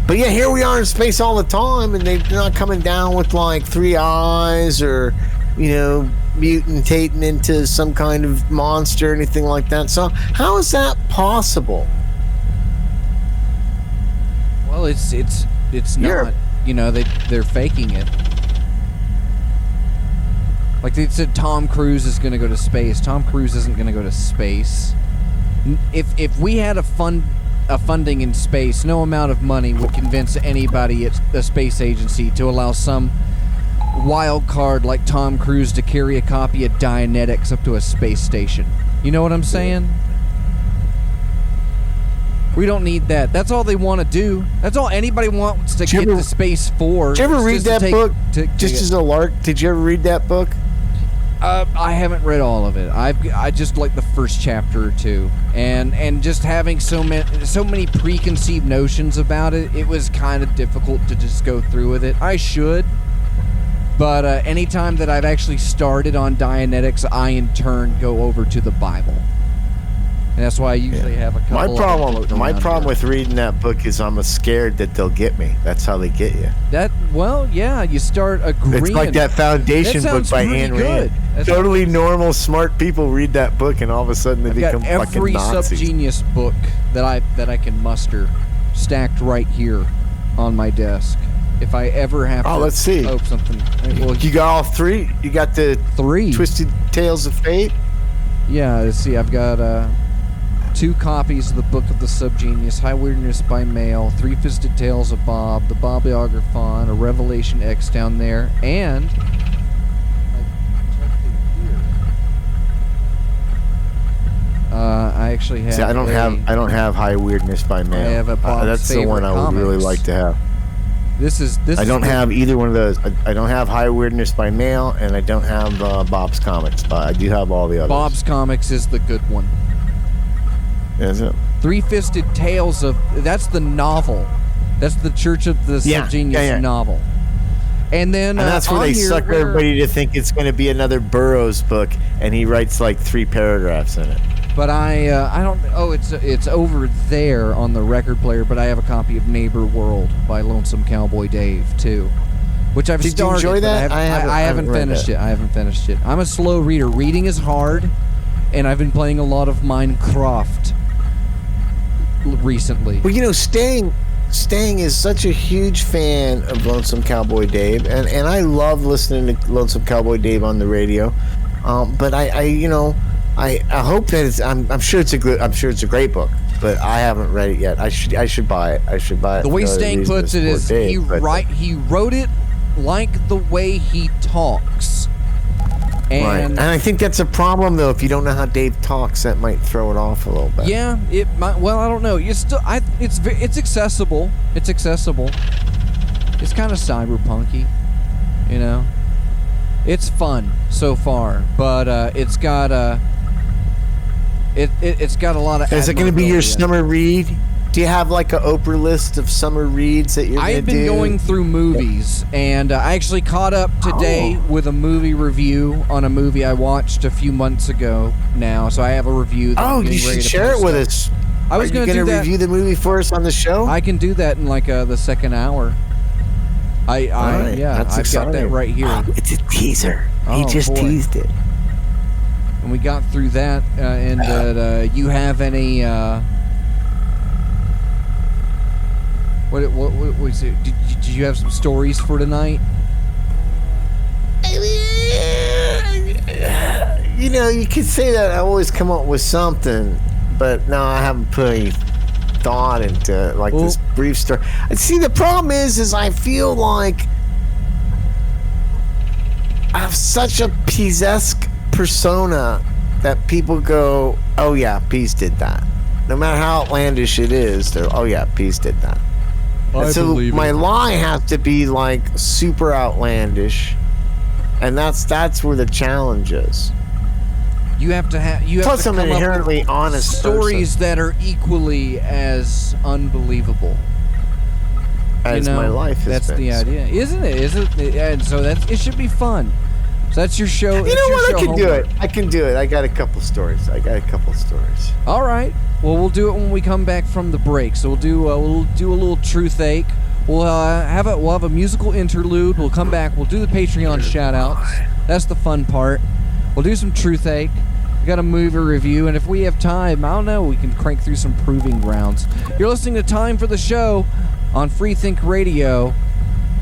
But yeah, here we are in space all the time, and they're not coming down with like 3 eyes or, mutating into some kind of monster or anything like that. So how is that possible? Well, it's not. They're faking it. Like they said, Tom Cruise is going to go to space. Tom Cruise isn't going to go to space. If we had a funding in space, no amount of money would convince anybody at the space agency to allow some wild card like Tom Cruise to carry a copy of Dianetics up to a space station. You know what I'm saying? We don't need that. That's all they want to do. That's all anybody wants to get to space for. Did you ever read that book? Just as a lark, did you ever read that book? I haven't read all of it. I just like the first chapter or two, and just having so many preconceived notions about it, it was kind of difficult to just go through with it. I should, but anytime that I've actually started on Dianetics, I in turn go over to the Bible, and that's why I usually have a couple. My problem with reading that book is I'm scared that they'll get me. That's how they get you. You start agreeing. It's like that Foundation book by Ayn Rand. Totally normal, smart people read that book, and all of a sudden they become fucking Nazis. Every subgenius book that I can muster stacked right here on my desk. If I ever have to let's see. Hope something. Well, you got all three? You got the 3 Twisted Tales of Fate? Yeah, let's see. I've got 2 copies of the Book of the Subgenius, High Weirdness by Mail, 3 Fisted Tales of Bob, the Bobiography, a Revelation X down there, and I actually have. See, I don't have High Weirdness by Mail. I have a Bob's that's the one I would really like to have. This I don't have either one of those. I don't have High Weirdness by Mail, and I don't have Bob's Comics, but I do have all the others. Bob's Comics is the good one. Is it? 3 Fisted Tales of... That's the novel. That's the Church of the Subgenius novel. And then... And that's where they suck everybody to think it's going to be another Burroughs book, and he writes like 3 paragraphs in it. But I don't. Oh, it's over there on the record player. But I have a copy of Neighbor World by Lonesome Cowboy Dave too, which I've started. Did you enjoy that? I haven't finished it. I haven't finished it. I'm a slow reader. Reading is hard, and I've been playing a lot of Minecraft recently. Well, you know, Stang is such a huge fan of Lonesome Cowboy Dave, and I love listening to Lonesome Cowboy Dave on the radio. But I hope that I'm sure it's a great book, but I haven't read it yet. I should buy it. The way Stang puts it is he wrote it like the way he talks. And I think that's a problem, though. If you don't know how Dave talks, that might throw it off a little bit. Yeah, it might. Well, I don't know. It's accessible. It's accessible. It's kind of cyberpunky, you know. It's fun so far, but it's got it's got a lot of. Is it going to be your summer read? Do you have like a Oprah list of summer reads that you're going to do? I've been going through movies, and I actually caught up today with a movie review on a movie I watched a few months ago now, so I have a review that I'm you getting ready should to share it post with up. us. I was going to review the movie for us on the show? I can do that in like the second hour. I've got that right here. Oh, it's a teaser. He just teased it. And we got through that, you have any... What was it? Did you have some stories for tonight? You know, you could say that I always come up with something, but no, I haven't put any thought into this brief story. See, the problem is I feel like I have such a Pease-esque persona that people go, "Oh yeah, Pease did that." No matter how outlandish it is, they're, "Oh yeah, Pease did that." So my lie has to be like super outlandish, and that's where the challenge is. You have to Plus, I'm come an inherently honest stories person. that are equally as unbelievable As my life has that's been. the idea, isn't it? And so it should be fun. So that's your show. You know what? I can do it. I got a couple stories. All right. Well, we'll do it when we come back from the break. So we'll do a little truth ache. We'll have a musical interlude. We'll come back. We'll do the Patreon shout outs. That's the fun part. We'll do some truth ache. We got a movie review, and if we have time, I don't know, we can crank through some proving grounds. You're listening to Time for the Show on Freethink Radio.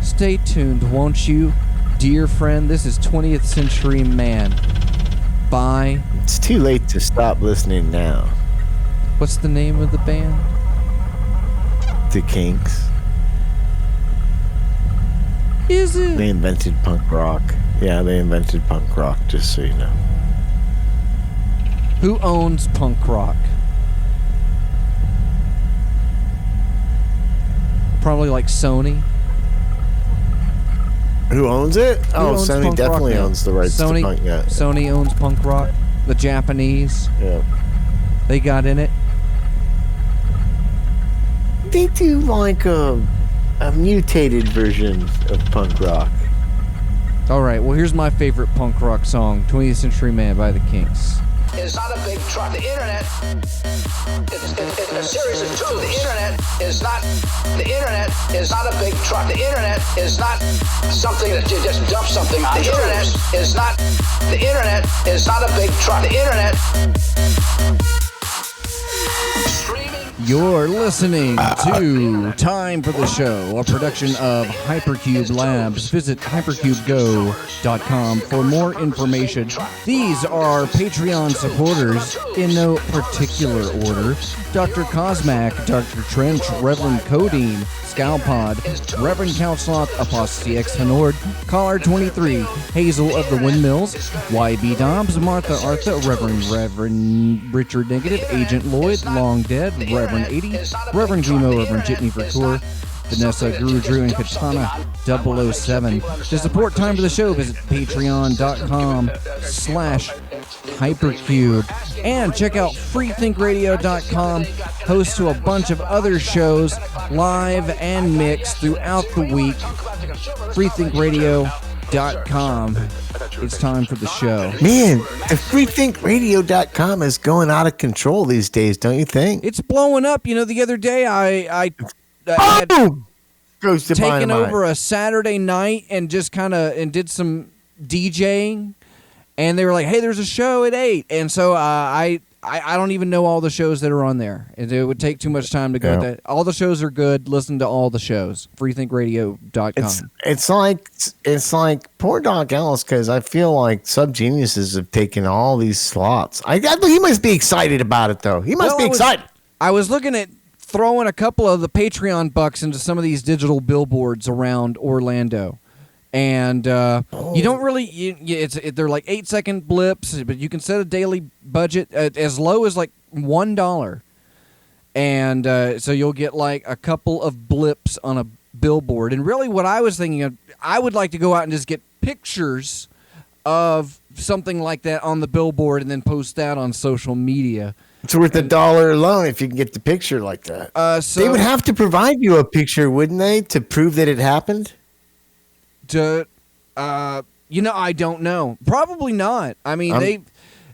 Stay tuned, won't you, dear friend? This is 20th Century Man. Bye. It's too late to stop listening now. What's the name of the band? The Kinks. Is it? They invented punk rock. Yeah, they invented punk rock, just so you know. Who owns punk rock? Probably like Sony. Who owns it? Owns Sony punk definitely rock now? owns the rights to punk. Yeah. Sony owns punk rock. The Japanese. Yeah. They got in it. They do like a mutated version of punk rock. All right. Well, here's my favorite punk rock song, 20th Century Man by the Kinks. It's not a big truck. The internet, it's a series of two. The internet is not a big truck. The internet is not something that you just dump something on. The internet is not a big truck. The internet. You're listening to Time for the Show, a production of HyperCube Labs. Visit hypercubego.com for more information. These are Patreon supporters in no particular order: Dr. Cosmac, Dr. Trench, Reverend Codeine, Scalpod, Reverend Couchlock, Apostasy X Hanord, Caller 23, Hazel of the Windmills, YB Dobbs, Martha Artha, Reverend Richard Negative, Agent Lloyd, Long Dead, Reverend 80, Reverend Gmo, Reverend Jitney Vercour, Vanessa, Guru Drew, and Katana 007. To support Time for the Show, visit patreon.com/hypercube. And check out freethinkradio.com, host to a bunch of other shows, live and mixed throughout the week. Freethink Radio HyperComM. It's time for the show. Man, the freethinkradio.com is going out of control these days, don't you think? It's blowing up. You know, the other day I had Goes to taken dynamite. over a Saturday night and just kind of and did some DJing, and they were like, "Hey, there's a show at 8," and so I don't even know all the shows that are on there. It would take too much time to go with that. All the shows are good. Listen to all the shows. freethinkradio.com. It's like poor Doc Ellis, because I feel like Subgeniuses have taken all these slots. He must be excited about it though. He must be excited. I was looking at throwing a couple of the Patreon bucks into some of these digital billboards around Orlando. And you don't really, they're like 8-second blips, but you can set a daily budget as low as like $1. And so you'll get like a couple of blips on a billboard. And really what I was thinking of, I would like to go out and just get pictures of something like that on the billboard and then post that on social media. It's worth $1 alone if you can get the picture like that. So they would have to provide you a picture, wouldn't they, to prove that it happened? I don't know. Probably not. I mean,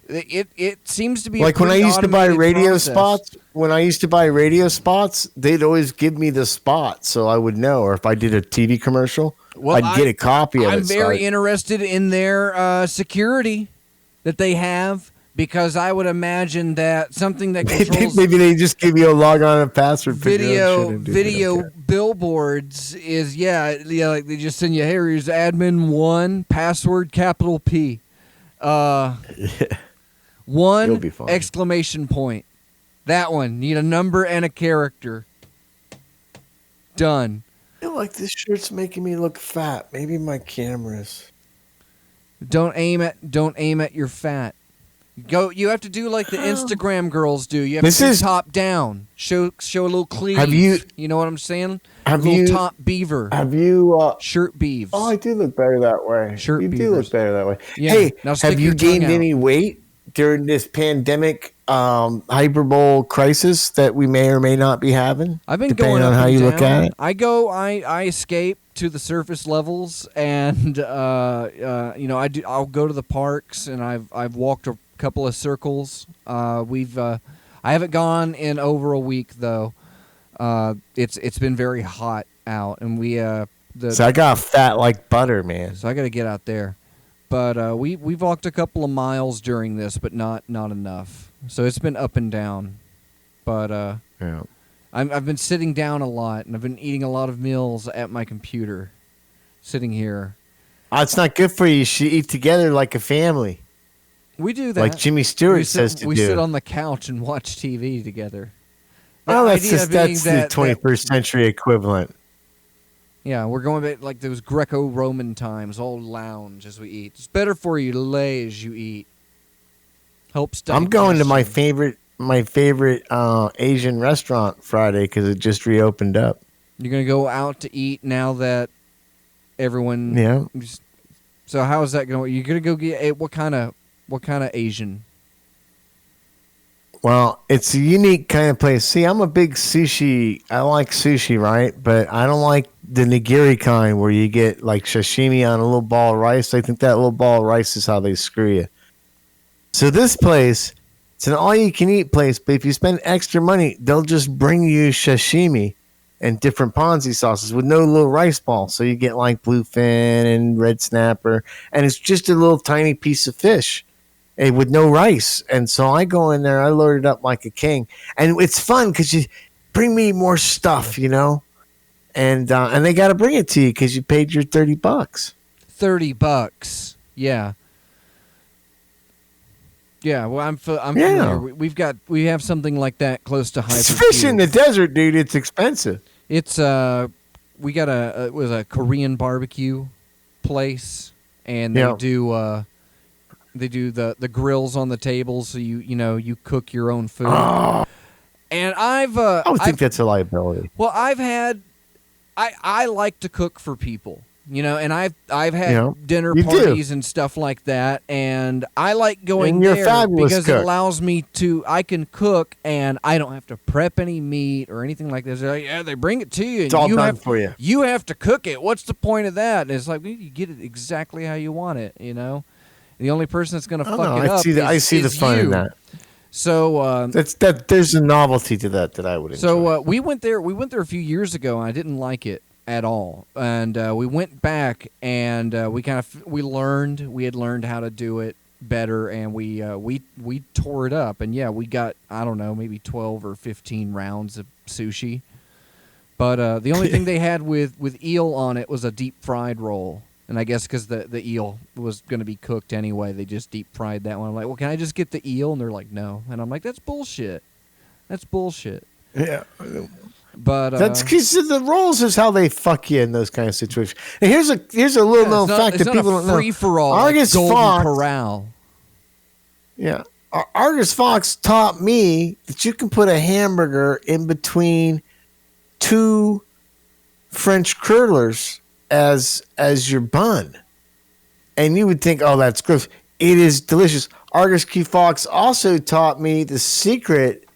it seems to be like a when I used to buy radio process. spots. When I used to buy radio spots, they'd always give me the spot so I would know. Or if I did a TV commercial, I'd get a copy of it. I'm very interested in their security that they have, because I would imagine that something that controls maybe they just give you a log on and password. video billboards is like they just send you, hey, here's admin 1 password capital P, 1 exclamation point. That one, need a number and a character. Done. I feel like this shirt's making me look fat. Maybe my camera's. Don't aim at your fat. You have to do like the Instagram girls do. You have to do top down. Show a little cleave. You know what I'm saying? Top beaver. Have you shirt beeves? Oh, I do look better that way. Shirt you beavers. do look better that way. Yeah. Hey, Now have you gained any weight during this pandemic hyperbole crisis that we may or may not be having? I've been depending going up on how and you down. look at it. I escape to the surface levels, and I'll go to the parks, and I've walked a couple of circles. I haven't gone in over a week though. It's been very hot out, and so I got fat like butter, man. So I got to get out there. But we've walked a couple of miles during this, but not enough. So it's been up and down. But I've been sitting down a lot, and I've been eating a lot of meals at my computer, sitting here. It's not good for you. You should eat together like a family. We do that. Like Jimmy Stewart says to do. We sit on the couch and watch TV together. Well, that's the 21st century equivalent. Yeah, we're going back like those Greco-Roman times, all lounge as we eat. It's better for you to lay as you eat. Helps digestion. I'm going to my favorite Asian restaurant Friday because it just reopened up. You're going to go out to eat now that everyone... Yeah. So how is that going? You're going to go get what kind of Asian? Well, it's a unique kind of place. See, I'm a big sushi. I like sushi, right? But I don't like the nigiri kind where you get like sashimi on a little ball of rice. I think that little ball of rice is how they screw you. So this place, it's an all-you-can-eat place, but if you spend extra money, they'll just bring you sashimi and different ponzu sauces with no little rice ball. So you get like bluefin and red snapper, and it's just a little tiny piece of fish. With no rice. And so I go in there, I load it up like a king. And it's fun because you bring me more stuff, you know? And they got to bring it to you because you paid your $30. $30. Yeah. Yeah, well, I'm familiar. We have something like that close to HyperCOMM. It's fish in the desert, dude. It's expensive. It's we got it was a Korean barbecue place, and they do the grills on the tables, so you cook your own food. And I would think that's a liability. Well, I like to cook for people. And I've had dinner you parties and stuff like that, and I like going And you're a there fabulous because cook. it allows me to. I can cook, and I don't have to prep any meat or anything like this. They're like, yeah, they bring it to you, and It's all you done have for you. You have to cook it. What's the point of that? And it's like, well, you get it exactly how you want it. The only person that's going to fuck it up I see the fun you. in that. So there's a novelty to that I would enjoy. So we went there. We went there a few years ago, and I didn't like it at all. And we went back, and we had learned how to do it better, and we tore it up. And yeah, we got, I don't know, maybe 12 or 15 rounds of sushi. But the only thing they had with eel on it was a deep fried roll. And I guess because the eel was going to be cooked anyway, they just deep fried that one. I'm like, well, can I just get the eel? And they're like, no. And I'm like, that's bullshit. That's bullshit. Yeah. But that's because the rolls is how they fuck you in those kind of situations. And here's a little known fact that people don't know. Free for all, Argus like Golden Fox, Corral. Yeah, Argus Fox taught me that you can put a hamburger in between two French curlers as your bun, and you would think, oh, that's gross. It is delicious. Argus Q Fox also taught me the secret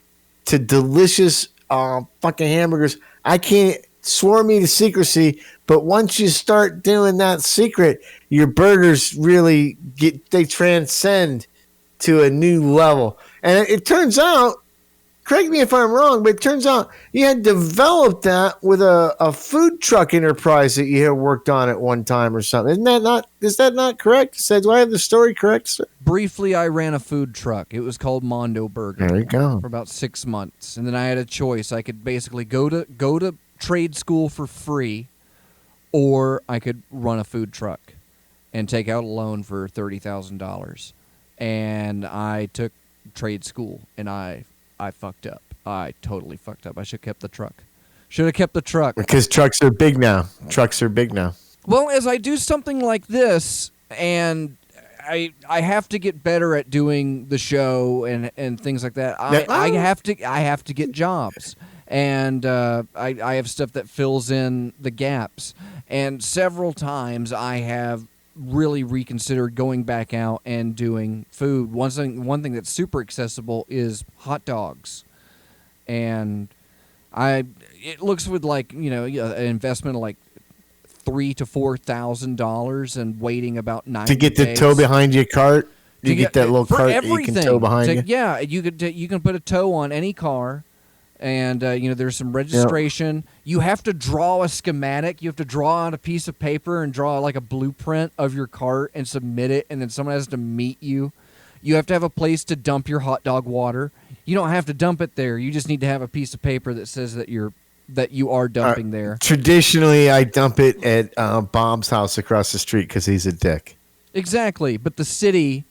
to delicious fucking hamburgers. I can't swore me to secrecy, but once you start doing that secret, your burgers really they transcend to a new level. And it turns out, correct me if I'm wrong, but it turns out you had developed that with a food truck enterprise that you had worked on at one time or something. Is that not correct? Do I have the story correct, sir? Briefly, I ran a food truck. It was called Mondo Burger. There you go. For about 6 months. And then I had a choice. I could basically go to trade school for free, or I could run a food truck and take out a loan for $30,000. And I took trade school, and I fucked up. I totally fucked up. I should have kept the truck. Because trucks are big now. Well, as I do something like this, and I have to get better at doing the show and things like that. I have to get jobs, and I have stuff that fills in the gaps. And several times I have really reconsidered going back out and doing food. One thing that's super accessible is hot dogs, and it looks with an investment of like $3,000 to $4,000 and waiting about 9 to get the tow behind your cart. You get that little cart that you can tow behind you. Yeah, you can put a tow on any car. And, there's some registration. Yep. You have to draw a schematic. You have to draw on a piece of paper and draw like a blueprint of your cart and submit it, and then someone has to meet you. You have to have a place to dump your hot dog water. You don't have to dump it there. You just need to have a piece of paper that says that you are dumping there. Traditionally, I dump it at Bob's house across the street because he's a dick. Exactly. But the city...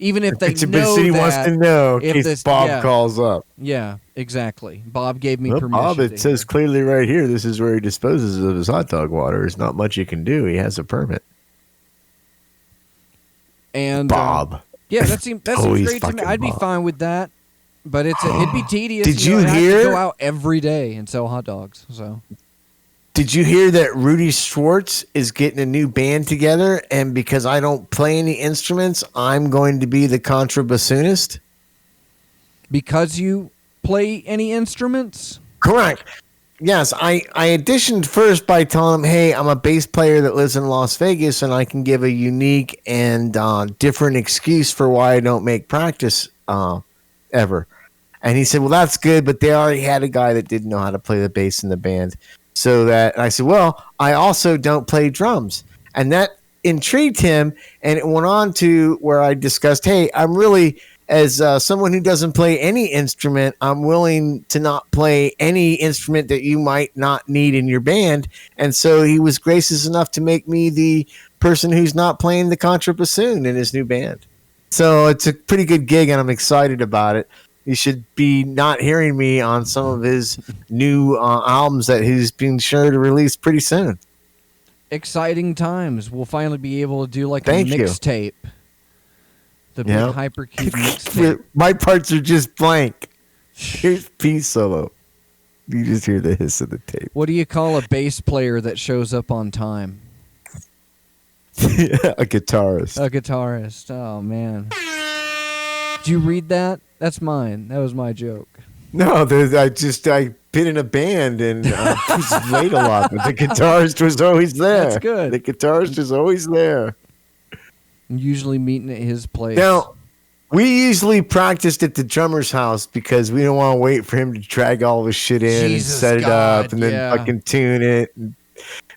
Even if they know the city wants to know in case Bob calls up. Yeah, exactly. Bob gave me permission. Bob, it says clearly right here, this is where he disposes of his hot dog water. There's not much you can do. He has a permit. And Bob. Yeah, that seems great to me. I'd be fine with that. But it'd be tedious. Did you hear? I'd have to go out every day and sell hot dogs. So. Did you hear that Rudy Schwartz is getting a new band together, and because I don't play any instruments, I'm going to be the contrabassoonist? Because you play any instruments? Correct. Yes, I auditioned first by telling him, hey, I'm a bass player that lives in Las Vegas, and I can give a unique and different excuse for why I don't make practice ever. And he said, well, that's good, but they already had a guy that didn't know how to play the bass in the band. And I said, well, I also don't play drums. And that intrigued him, and it went on to where I discussed, hey, I'm really, as someone who doesn't play any instrument, I'm willing to not play any instrument that you might not need in your band. And so he was gracious enough to make me the person who's not playing the contrabassoon in his new band. So it's a pretty good gig, and I'm excited about it. You should be not hearing me on some of his new albums that he's being sure to release pretty soon. Exciting times. We'll finally be able to do like a mixtape. The big HyperCOMM mixtape. My parts are just blank. Here's P solo. You just hear the hiss of the tape. What do you call a bass player that shows up on time? A guitarist. A guitarist. Oh man. Did you read that? That's mine. That was my joke. No, I been in a band and was late a lot, but the guitarist was always there. That's good. The guitarist is always there. Usually meeting at his place. Now, we usually practiced at the drummer's house because we don't want to wait for him to drag all his shit in Jesus and set it God, up and then fucking tune it and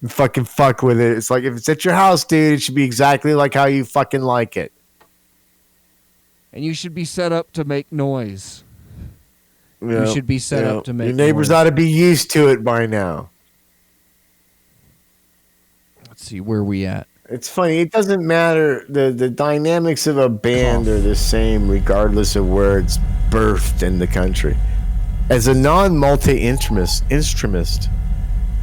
fucking fuck with it. It's like, if it's at your house, dude, it should be exactly like how you fucking like it. And you should be set up to make noise. You should be set up to make your neighbors noise. ought to be used to it by now. Let's see, where are we at? It's funny. It doesn't matter. The dynamics of a band are the same regardless of where it's birthed in the country. As a non-multi-instrumentist,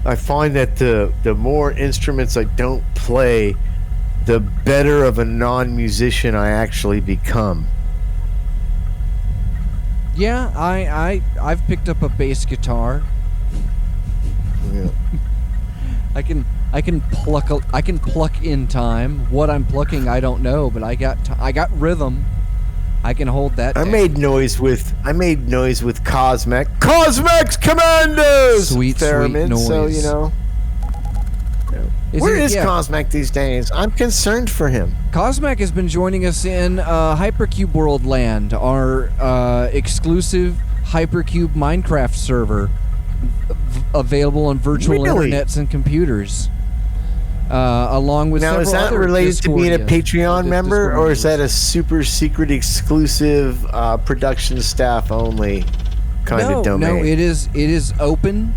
I find that the more instruments I don't play, the better of a non-musician I actually become. Yeah, I've picked up a bass guitar. Yeah. I can pluck in time. What I'm plucking, I don't know, but I got rhythm. I can hold that. I down. made noise with Cosmex Commandos. Sweet noise. So you know. Where is Cosmac these days? I'm concerned for him. Cosmac has been joining us in HyperCube World Land, our exclusive HyperCube Minecraft server, available on virtual internets and computers, along with several other. Now, is that other related to being a Patreon member, Discord or is that a super secret exclusive production staff only kind of domain? No, it is open.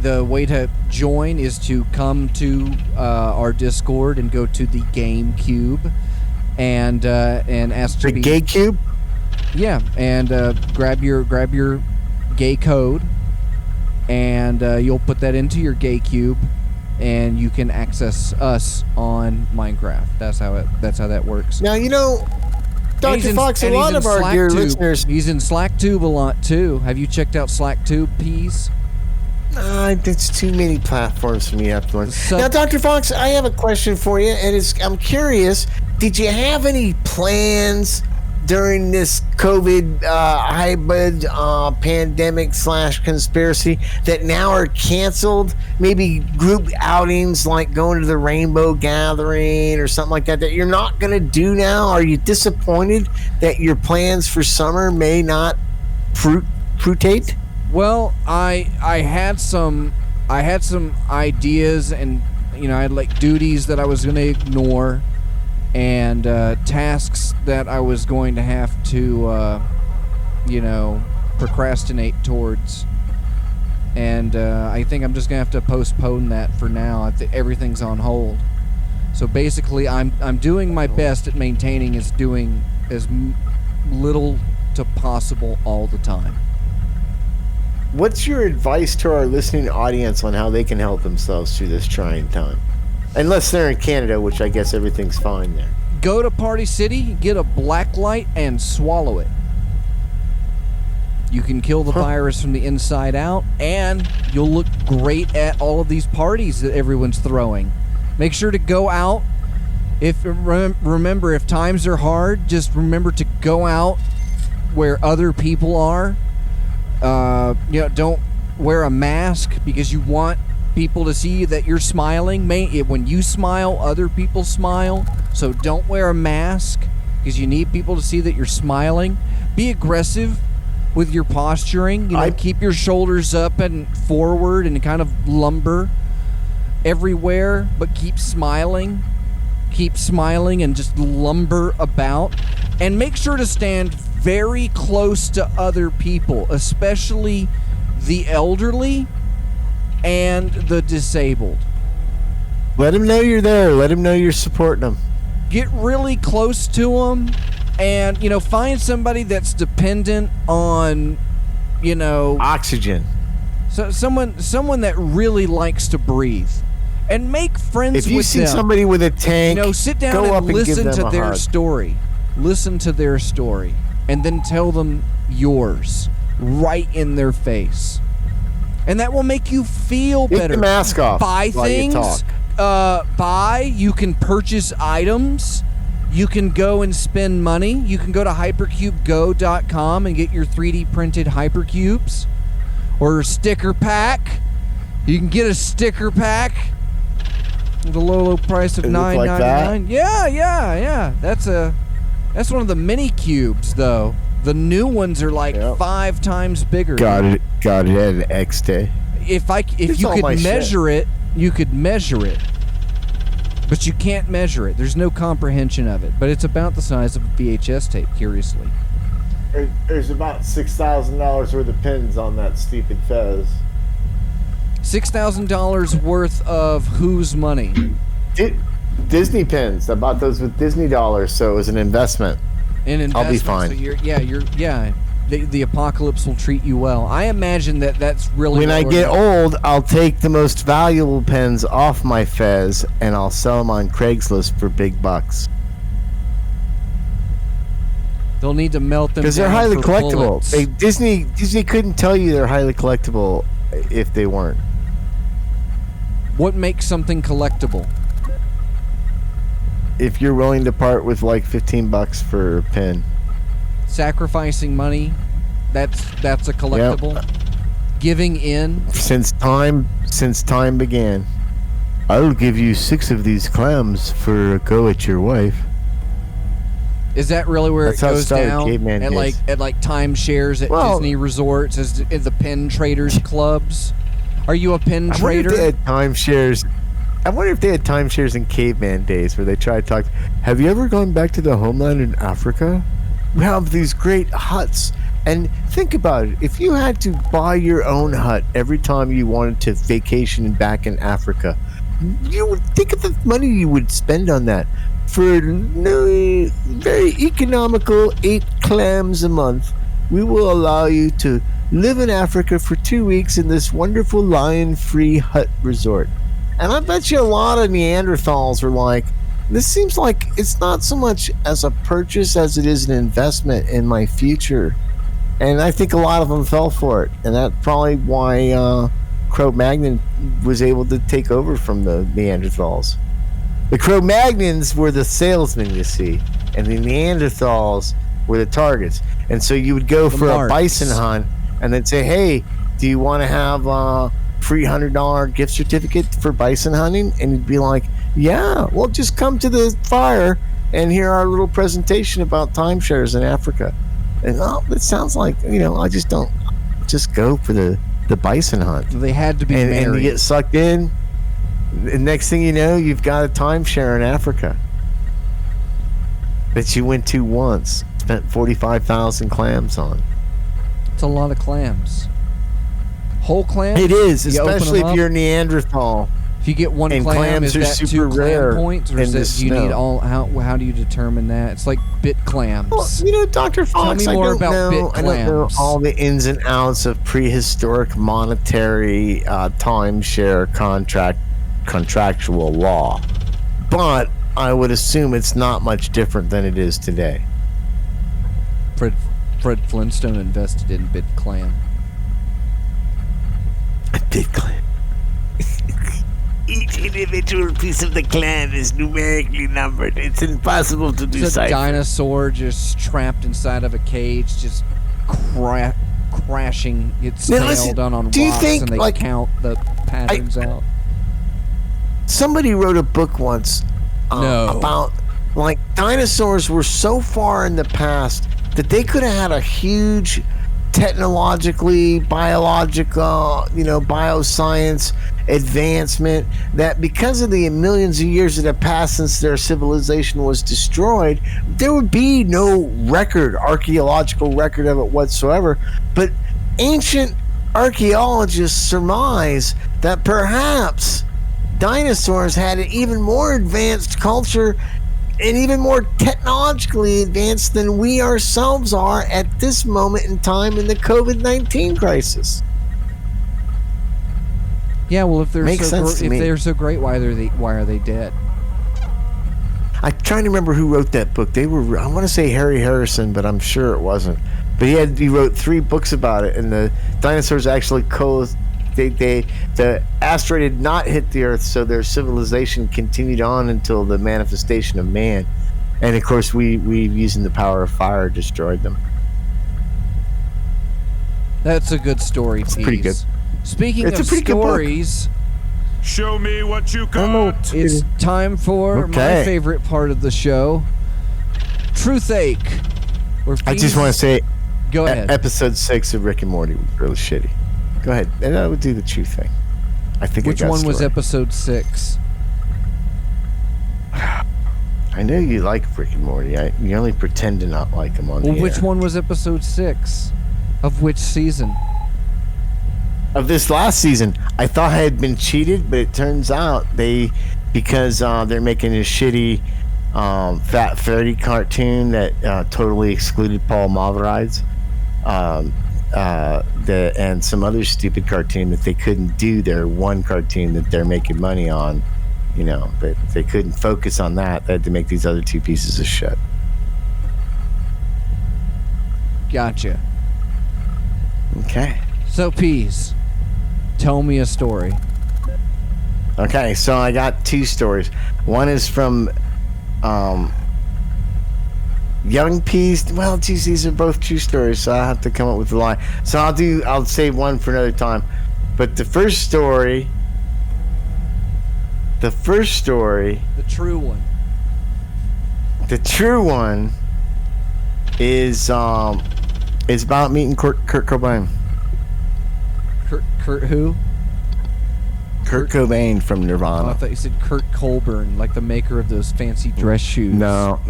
The way to join is to come to our Discord and go to the Game Cube and ask to the be Gay Cube. Yeah, and grab your gay code, and you'll put that into your Gay Cube, and you can access us on Minecraft. That's how that works. Now you know, Dr. Fox. A lot of our dear listeners. He's in SlackTube a lot too. Have you checked out SlackTube, Peas? It's too many platforms for me to have to learn. Now, Dr. Fox, I have a question for you, and I'm curious. Did you have any plans during this COVID hybrid pandemic / conspiracy that now are canceled? Maybe group outings like going to the Rainbow Gathering or something like that you're not going to do now? Are you disappointed that your plans for summer may not fruitate? Well, I had some ideas, and I had like duties that I was going to ignore, and tasks that I was going to have to procrastinate towards. And I think I'm just going to have to postpone that for now. Everything's on hold. So basically, I'm doing my best at maintaining doing as little to possible all the time. What's your advice to our listening audience on how they can help themselves through this trying time? Unless they're in Canada, which I guess everything's fine there. Go to Party City, get a black light, and swallow it. You can kill the virus from the inside out, and you'll look great at all of these parties that everyone's throwing. Make sure to go out. Remember, if times are hard, just remember to go out where other people are. Don't wear a mask because you want people to see that you're smiling. When you smile, other people smile. So don't wear a mask because you need people to see that you're smiling. Be aggressive with your posturing. Keep your shoulders up and forward and kind of lumber everywhere, but keep smiling. Keep smiling and just lumber about. And make sure to stand very close to other people, especially the elderly and the disabled. Let them know you're there. Let them know you're supporting them. Get really close to them, and find somebody that's dependent on oxygen. So someone that really likes to breathe, and make friends with them. If you see somebody with a tank, sit down go up and and listen give them to a their hug. story. Listen to their story, and then tell them yours right in their face. And that will make you feel better. Take the mask off Buy while you things. talk. buy. You can purchase items. You can go and spend money. You can go to hypercubego.com and get your 3D printed hypercubes or sticker pack. You can get a sticker pack with a low price of $9.99. Yeah. That's one of the mini cubes, though. The new ones are like 5 times bigger. Got it at an X day. If you could measure it, you could measure it. But you can't measure it. There's no comprehension of it. But it's about the size of a VHS tape, curiously. There's about $6,000 worth of pins on that stupid fez. $6,000 worth of whose money? Disney pins. I bought those with Disney dollars, so it was an investment. I'll be fine. So the apocalypse will treat you well. I imagine that's really... When I get old, I'll take the most valuable pens off my fez, and I'll sell them on Craigslist for big bucks. They'll need to melt them because they're highly collectible. Bullets. Disney couldn't tell you they're highly collectible if they weren't. What makes something collectible? If you're willing to part with like $15 for a pen. Sacrificing money, that's a collectible. Yep. Giving in. Since time began, I'll give you 6 of these clams for a go at your wife. Is that really where it goes down? At like timeshares at Disney resorts, as in the pen traders clubs? Are you a pen trader? I wonder if they had timeshares in caveman days where they try to talk. Have you ever gone back to the homeland in Africa? We have these great huts. And think about it. If you had to buy your own hut every time you wanted to vacation back in Africa, you would think of the money you would spend on that. For very economical 8 clams a month, we will allow you to live in Africa for 2 weeks in this wonderful lion-free hut resort. And I bet you a lot of Neanderthals were like, this seems like it's not so much as a purchase as it is an investment in my future. And I think a lot of them fell for it. And that's probably why Cro-Magnon was able to take over from the Neanderthals. The Cro-Magnons were the salesmen, you see. And the Neanderthals were the targets. And so you would go for a bison hunt and then say, hey, do you want to have a free $100 gift certificate for bison hunting? And you'd be like, yeah, well, just come to the fire and hear our little presentation about timeshares in Africa. And it sounds like, I just don't just go for the bison hunt. They had to be married. And you get sucked in. The next thing you know, you've got a timeshare in Africa that you went to once, spent 45,000 clams on. It's a lot of clams. Whole clams? It is, especially if you're a Neanderthal. If you get one and clam, is that 2 rare clam points, or is that you need all? How do you determine that? It's like bit clams. Well, Dr. Fox, Tell me more about bit clams. I don't know all the ins and outs of prehistoric monetary timeshare contractual law, but I would assume it's not much different than it is today. Fred Flintstone invested in bit clam. A bit clam. Each individual piece of the clam is numerically numbered. It's impossible to decipher. It's a dinosaur just trapped inside of a cage, just crashing its tail down on rocks, and they count the patterns out. Somebody wrote a book once about dinosaurs were so far in the past that they could have had a huge technologically, biological, bioscience advancement, that because of the millions of years that have passed since their civilization was destroyed, there would be no archaeological record of it whatsoever. But ancient archaeologists surmise that perhaps dinosaurs had an even more advanced culture and even more technologically advanced than we ourselves are at this moment in time in the COVID-19 crisis. Yeah, well, if they're so great, why are they dead? I'm trying to remember who wrote that book. I want to say Harry Harrison, but I'm sure it wasn't. But he wrote 3 books about it, and the dinosaurs actually the asteroid had not hit the Earth, so their civilization continued on until the manifestation of man. And of course, we using the power of fire destroyed them. That's a good story, It's pretty good. Speaking It's of a pretty good book. stories, Show me what you got. it's time for Okay. my favorite part of the show, Truthache. I just want to say, Go ahead. episode 6 of Rick and Morty was really shitty. Go ahead, and I would do the true thing. I think Which I got one was story. episode 6? I know you like Rick and Morty. You only pretend to not like them on the Which air. one was episode 6? Of which season? Of this last season, I thought I had been cheated, but it turns out because they're making a shitty Fat Freddy cartoon that totally excluded Paul Malverides, and some other stupid cartoon that they couldn't do their one cartoon that they're making money on, but they couldn't focus on that. They had to make these other 2 pieces of shit. Gotcha. Okay. So, Peas, tell me a story. Okay, so I got 2 stories. One is from Young Peas. Well, geez, these are both true stories, so I have to come up with a line. So I'll save one for another time. But the first story, The true one. the true one, is about meeting Kurt Cobain. Kurt who? Kurt Cobain from Oh, I Nirvana. thought you said Kurt Colburn, like the maker of those fancy dress shoes. No.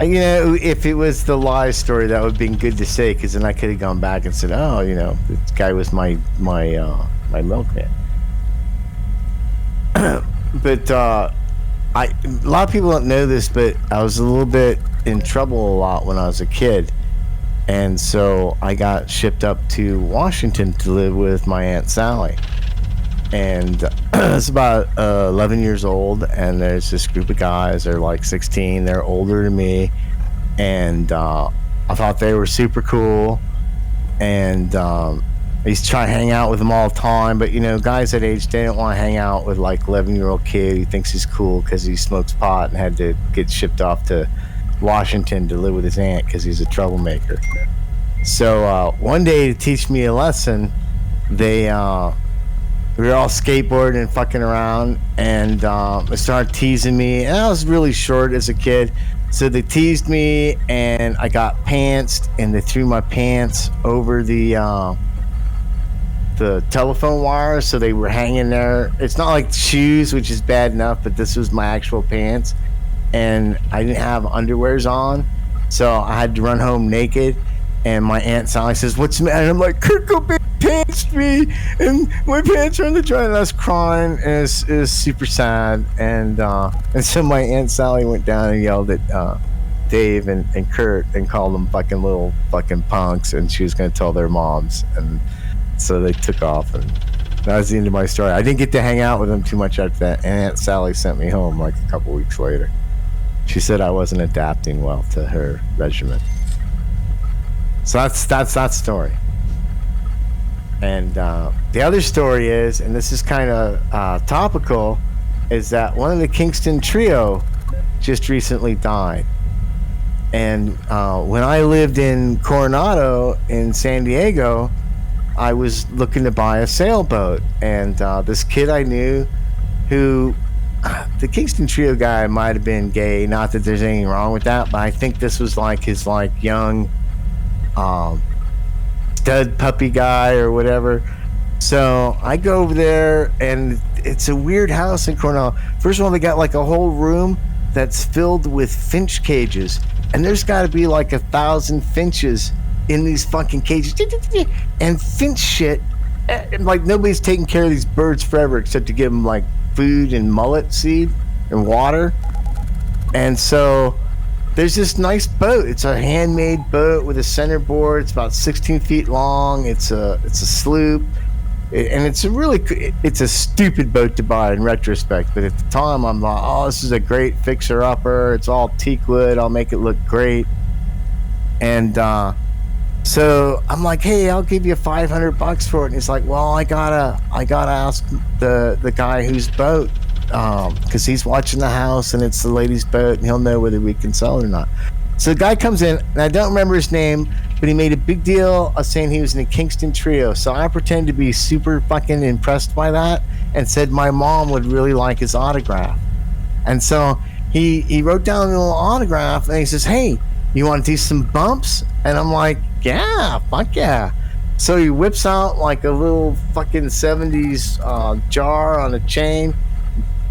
If it was the lie story, that would have been good to say, because then I could have gone back and said, oh, this guy was my milkman. But a lot of people don't know this, but I was a little bit in trouble a lot when I was a kid. And so I got shipped up to Washington to live with my Aunt Sally. And I was about 11 years old, and there's this group of guys. They're like 16. They're older than me. And I thought they were super cool. And I used to try to hang out with them all the time. But, guys that age, they don't want to hang out with like 11-year-old kid who thinks he's cool because he smokes pot and had to get shipped off to Washington to live with his aunt because he's a troublemaker. So one day, to teach me a lesson, we were all skateboarding and fucking around, and they started teasing me. And I was really short as a kid, so they teased me, and I got pantsed, and they threw my pants over the telephone wire, so they were hanging there. It's not like shoes, which is bad enough, but this was my actual pants, and I didn't have underwears on, so I had to run home naked. And my Aunt Sally says, "What's the matter?" And I'm like, "Kurt Cobain pantsed me, and my pants are in the dryer." And I was crying, and it was super sad. And so my Aunt Sally went down and yelled at Dave and Kurt and called them fucking little fucking punks, and she was going to tell their moms. And so they took off, and that was the end of my story. I didn't get to hang out with them too much after that, and Aunt Sally sent me home like a couple weeks later. She said I wasn't adapting well to her regimen. So that's that story. And the other story is, and this is kind of topical, is that one of the Kingston Trio just recently died. And when I lived in Coronado in San Diego, I was looking to buy a sailboat. And this kid I knew who, the Kingston Trio guy might have been gay, not that there's anything wrong with that, but I think this was like his like young stud puppy guy or whatever. So I go over there, and it's a weird house in Cornell. First of all, they got like a whole room that's filled with finch cages, and there's got to be like 1,000 finches in these fucking cages. And finch shit, like nobody's taking care of these birds forever except to give them like food and mullet seed and water. And so there's this nice boat. It's a handmade boat with a centerboard. It's about 16 feet long. It's a sloop, and it's a stupid boat to buy in retrospect. But at the time, I'm like, oh, this is a great fixer-upper. It's all teak wood. I'll make it look great. And So I'm like, hey, I'll give you $500 for it. And he's like, well, I gotta ask the guy whose boat, because he's watching the house and it's the lady's boat, and he'll know whether we can sell it or not. So the guy comes in, and I don't remember his name, but he made a big deal of saying he was in a Kingston trio. So I pretended to be super fucking impressed by that and said my mom would really like his autograph. And so he wrote down a little autograph, and he says, hey, you want to do some bumps? And I'm like, yeah, fuck yeah. So he whips out like a little fucking 70s jar on a chain,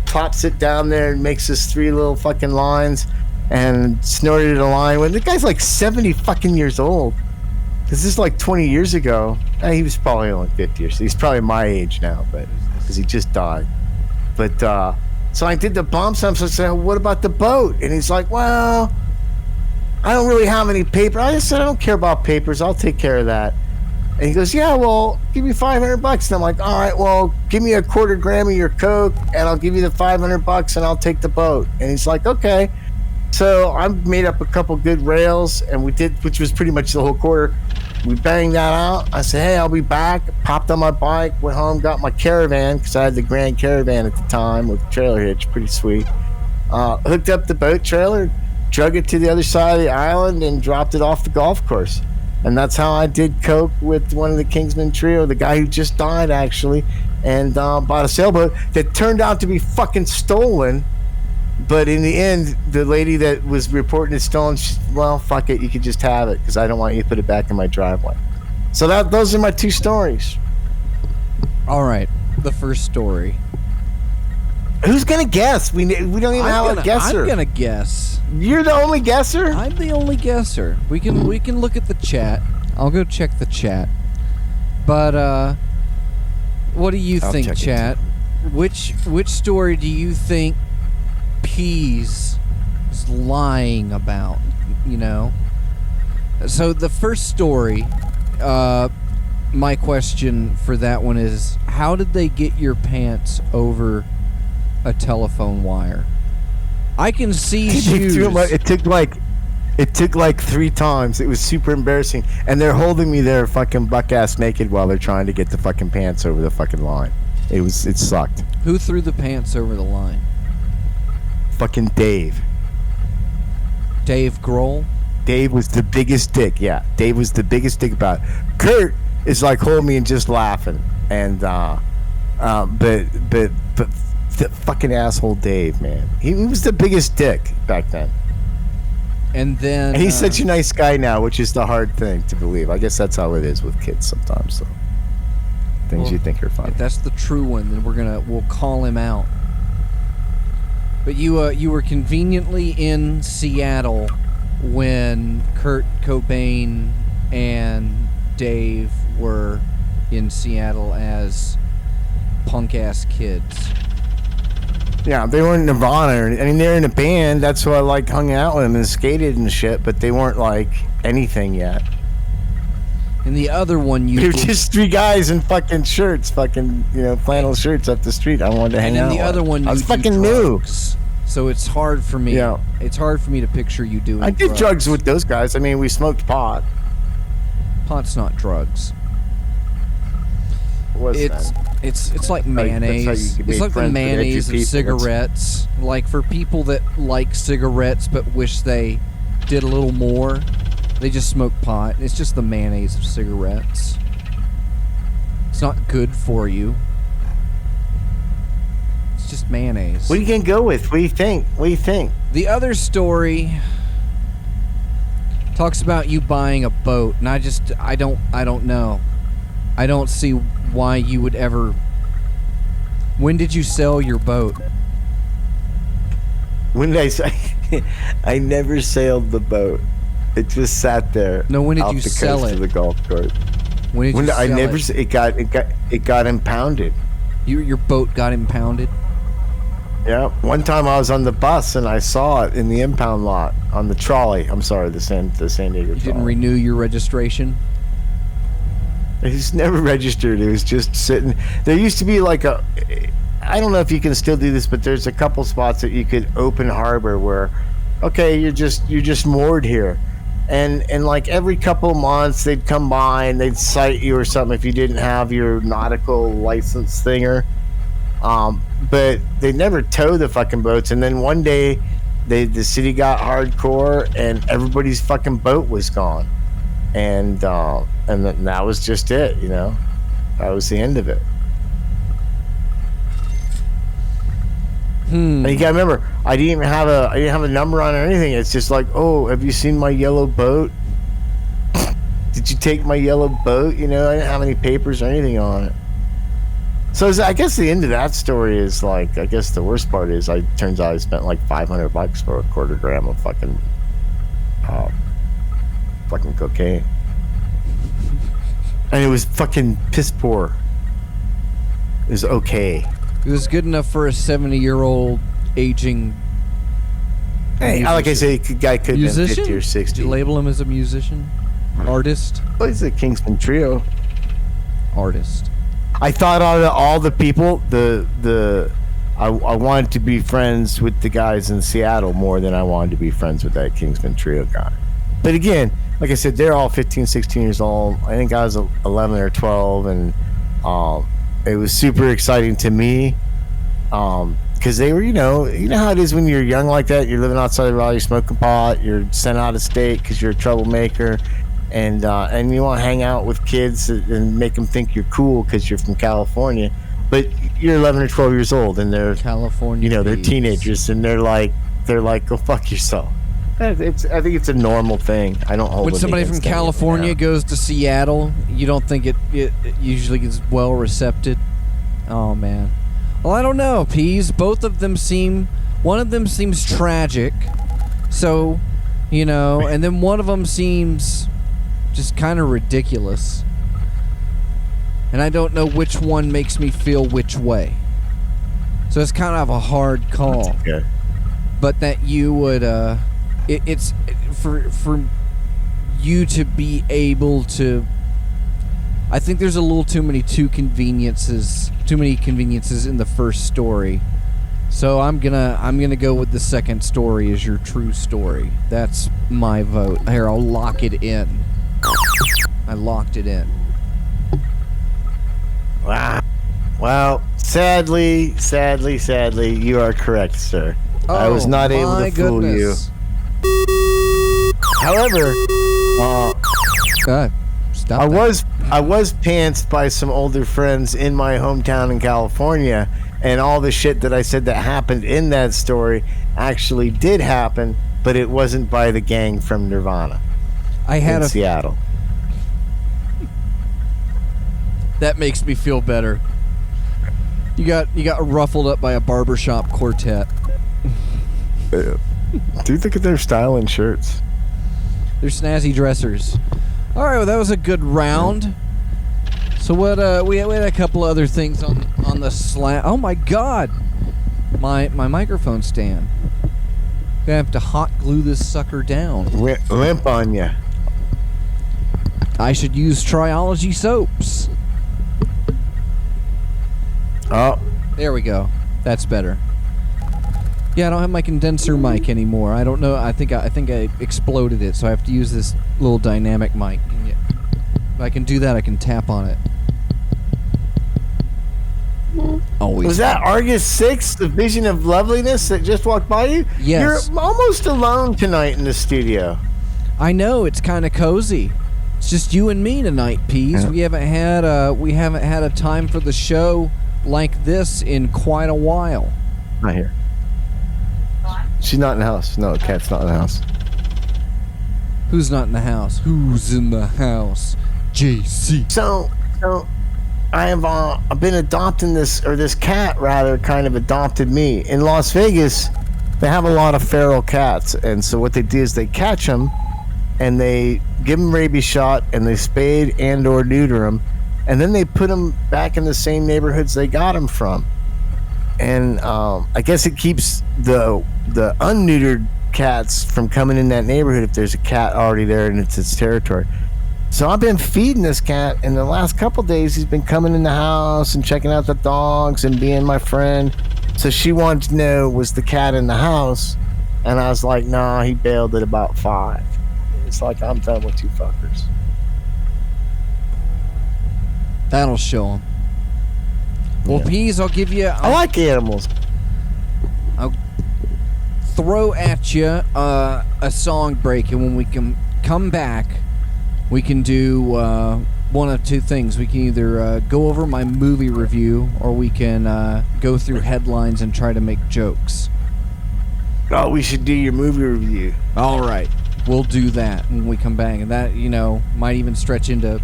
plops it down there, and makes us 3 little fucking lines, and snorted a line. When the guy's like 70 fucking years old. This is like 20 years ago. He was probably only 50 years. He's probably my age now, but because he just died. But so I did the bumps. I'm supposed to say, what about the boat? And he's like, well, I don't really have any paper. I just said, I don't care about papers. I'll take care of that. And he goes, yeah, well, give me $500. And I'm like, all right, well, give me a quarter gram of your Coke, and I'll give you the $500, and I'll take the boat. And he's like, okay. So I made up a couple good rails, and we did, which was pretty much the whole quarter. We banged that out. I said, hey, I'll be back. Popped on my bike, went home, got my Caravan, because I had the Grand Caravan at the time with trailer hitch, pretty sweet. Hooked up the boat trailer, drug it to the other side of the island, and dropped it off the golf course. And that's how I did coke with one of the Kingsman trio, the guy who just died, actually, and bought a sailboat that turned out to be fucking stolen. But in the end, the lady that was reporting it stolen, she, well, fuck it, you could just have it, because I don't want you to put it back in my driveway. So those are my 2 stories. All right, the first story. Who's gonna guess? We don't even have a guesser. I'm gonna guess. You're the only guesser? I'm the only guesser. We can look at the chat. I'll go check the chat. But what do you think, chat? Which story do you think Pease is lying about? You know. So the first story, my question for that one is, how did they get your pants over a telephone wire? I can see shoes. It took like 3 times. It was super embarrassing, and they're holding me there fucking buck ass naked while they're trying to get the fucking pants over the fucking line. It sucked. Who threw the pants over the line? Fucking Dave. Dave Grohl? Dave was the biggest dick. Yeah, Dave was the biggest dick about it. Kurt is like holding me and just laughing, and but the fucking asshole Dave, man. He was the biggest dick back then. And then... And he's such a nice guy now, which is the hard thing to believe. I guess that's how it is with kids sometimes, so. Things you think are funny. If that's the true one, then we'll call him out. But you were conveniently in Seattle when Kurt Cobain and Dave were in Seattle as punk-ass kids. Yeah, they weren't Nirvana. I mean, they're in a band. That's why I like hung out with them and skated and shit. But they weren't like anything yet. And the other one they were just 3 guys in fucking shirts, fucking flannel shirts up the street. I wanted to hang out. And then the other one, I was fucking new. So it's hard for me. Yeah. It's hard for me to picture you doing. I did drugs with those guys. I mean, we smoked pot. Pot's not drugs. It's like mayonnaise. It's like the mayonnaise of cigarettes. Like for people that like cigarettes but wish they did a little more, they just smoke pot. It's just the mayonnaise of cigarettes. It's not good for you. It's just mayonnaise. What are you gonna go with? What do you think? The other story talks about you buying a boat, and I don't know. I don't see why you would ever... When did you sell your boat? When did I say? I never sailed the boat. It just sat there. No, when did you sell it? To the golf course. When did you sell it? It got impounded. Your boat got impounded? Yeah. One time I was on the bus and I saw it in the impound lot on the trolley. I'm sorry, the San Diego trolley. You didn't renew your registration? It was never registered. It was just sitting. There used to be like I don't know if you can still do this, but there's a couple spots that you could open harbor where, okay, you're just moored here. And like every couple of months they'd come by and they'd cite you or something if you didn't have your nautical license thinger. But they never tow the fucking boats. And then one day the city got hardcore and everybody's fucking boat was gone. And that was just it, you know. That was the end of it. And you gotta remember, I didn't have a number on it or anything. It's just like, oh, have you seen my yellow boat? Did you take my yellow boat? You know, I didn't have any papers or anything on it. So I guess the end of that story is like, I guess the worst part is, turns out I spent like $500 for a quarter gram of fucking cocaine, and it was fucking piss poor. It was okay. It was good enough for a 70-year-old aging. Hey, like I say, guy could have been 50 or 60. Did you label him as a musician? Artist? Well, he's a Kingsman Trio. Artist. I thought out of all the people, I wanted to be friends with the guys in Seattle more than I wanted to be friends with that Kingsman Trio guy. But again, like I said, they're all 15, 16 years old. I think I was 11 or 12, and it was super exciting to me because they were, you know how it is when you're young like that. You're living outside of Raleigh, you're smoking pot, you're sent out of state because you're a troublemaker, and you want to hang out with kids and make them think you're cool because you're from California. But you're 11 or 12 years old, and they're California. You know, they're teenagers, and they're like, go fuck yourself. I think it's a normal thing. I don't hold. When somebody from California goes to Seattle, you don't think it usually gets well received. Oh man. Well, I don't know, Peas. Both of them one of them seems tragic. So, you know, and then one of them seems just kind of ridiculous. And I don't know which one makes me feel which way. So it's kind of a hard call. Okay. But that you would it's for you to be able to. I think there's a little too many conveniences in the first story, so I'm gonna go with the second story as your true story. That's my vote. Here, I'll lock it in. I locked it in. Wow. Well, sadly, you are correct, sir. I was not able to fool you. However, God, stop. I was pantsed by some older friends in my hometown in California, and all the shit that I said that happened in that story actually did happen, but it wasn't by the gang from Nirvana. In Seattle. That makes me feel better. You got ruffled up by a barbershop quartet. Dude, look at their style and shirts. They're snazzy dressers. All right, well, that was a good round. So what? We had a couple other things on the slant. Oh my God, my microphone stand. Gonna have to hot glue this sucker down. Limp on ya. I should use Triology soaps. Oh, there we go. That's better. Yeah, I don't have my condenser mic anymore. I don't know. I think I exploded it, so I have to use this little dynamic mic. If I can do that, I can tap on it. Always. Was that Argus 6, the Vision of Loveliness, that just walked by you? Yes. You're almost alone tonight in the studio. I know, it's kind of cozy. It's just you and me tonight, Peas. Yeah. We haven't had a time for the show like this in quite a while. Not here. She's not in the house. No, Kat's not in the house. Who's not in the house? Who's in the house? JC. So I've been adopting this cat rather kind of adopted me. In Las Vegas, they have a lot of feral cats, and so what they do is they catch them and they give them rabies shot and they spade and or neuter them, and then they put them back in the same neighborhoods they got them from. And I guess it keeps the unneutered cats from coming in that neighborhood if there's a cat already there and it's its territory. So I've been feeding this cat, and the last couple days he's been coming in the house and checking out the dogs and being my friend. So she wanted to know, was the cat in the house? And I was like, nah, he bailed at about 5. it's like I'm done with you fuckers. That'll show them. Well, Yeah. Peas, I'll give you... I like animals. I'll throw at you a song break, and when we can come back, we can do one of two things. We can either go over my movie review, or we can go through headlines and try to make jokes. Oh, we should do your movie review. All right, we'll do that when we come back, and that, you know, might even stretch into a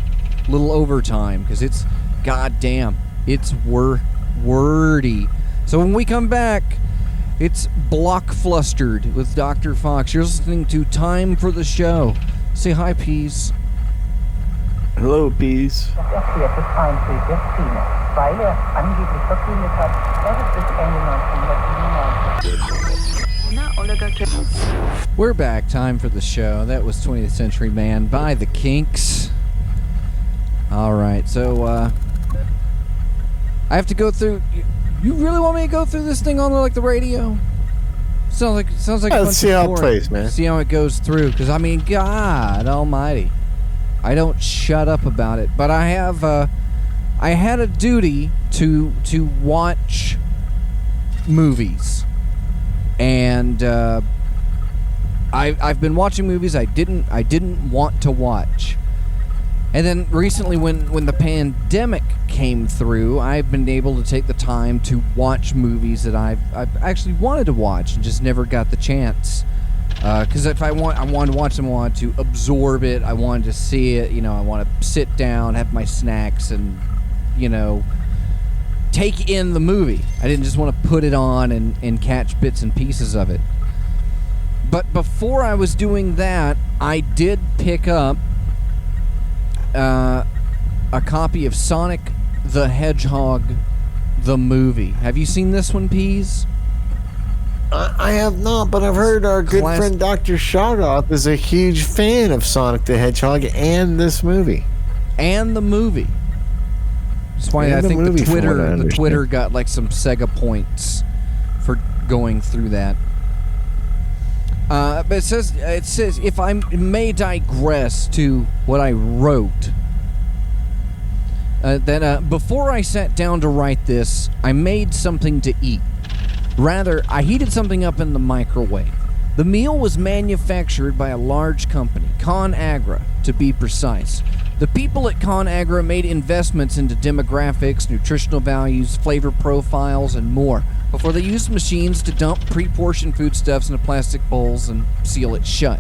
little overtime, because it's goddamn, it's wordy. So when we come back, it's Block Flustered with Dr. Fox. You're listening to Time for the Show. Say hi, Peas. Hello, Peas. Das erklärte Feindbild der Szene, weil er angeblich verkündet hat, dass es bis Ende 1997 We're back. Time for the show. That was 20th Century Man by the Kinks. All right, so I have to go through. You really want me to go through this thing on like the radio? Sounds like Let's see how it plays, man. See how it goes through, because I mean, God Almighty, I don't shut up about it. But I have I had a duty to watch movies, and I've been watching movies I didn't want to watch. And then recently, when the pandemic came through, I've been able to take the time to watch movies that I've actually wanted to watch and just never got the chance. Because if I wanted to watch them, I wanted to absorb it. I wanted to see it. You know, I want to sit down, have my snacks, and, you know, take in the movie. I didn't just want to put it on and catch bits and pieces of it. But before I was doing that, I did pick up a copy of Sonic the Hedgehog, the movie. Have you seen this one, Peas? I have not, but I've heard our good friend Dr. Shoggoth is a huge fan of Sonic the Hedgehog and this movie. And the movie. That's why I think the Twitter got like some Sega points for going through that. But it says, if I may digress to what I wrote, that before I sat down to write this, I made something to eat. Rather, I heated something up in the microwave. The meal was manufactured by a large company, ConAgra, to be precise. The people at ConAgra made investments into demographics, nutritional values, flavor profiles, and more before they used machines to dump pre-portioned foodstuffs into plastic bowls and seal it shut.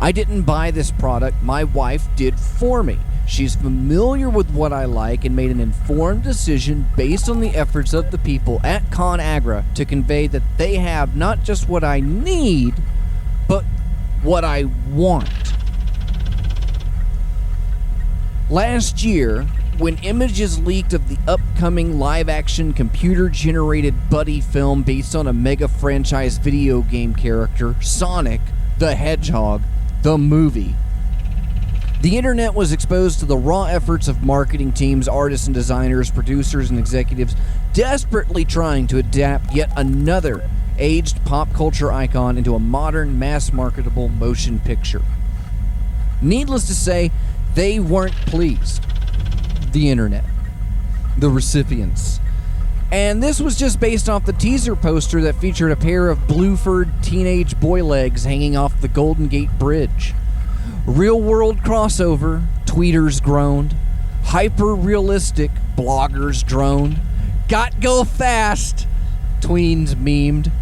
I didn't buy this product, my wife did for me. She's familiar with what I like and made an informed decision based on the efforts of the people at ConAgra to convey that they have not just what I need, but what I want. Last year, when images leaked of the upcoming live-action computer-generated buddy film based on a mega franchise video game character, Sonic the Hedgehog, the movie, the internet was exposed to the raw efforts of marketing teams, artists and designers, producers and executives desperately trying to adapt yet another aged pop culture icon into a modern, mass-marketable motion picture. Needless to say, they weren't pleased. The internet. The recipients. And this was just based off the teaser poster that featured a pair of blue-furred teenage boy legs hanging off the Golden Gate Bridge. Real-world crossover, tweeters groaned. Hyper-realistic, bloggers droned. Got go fast, tweens memed.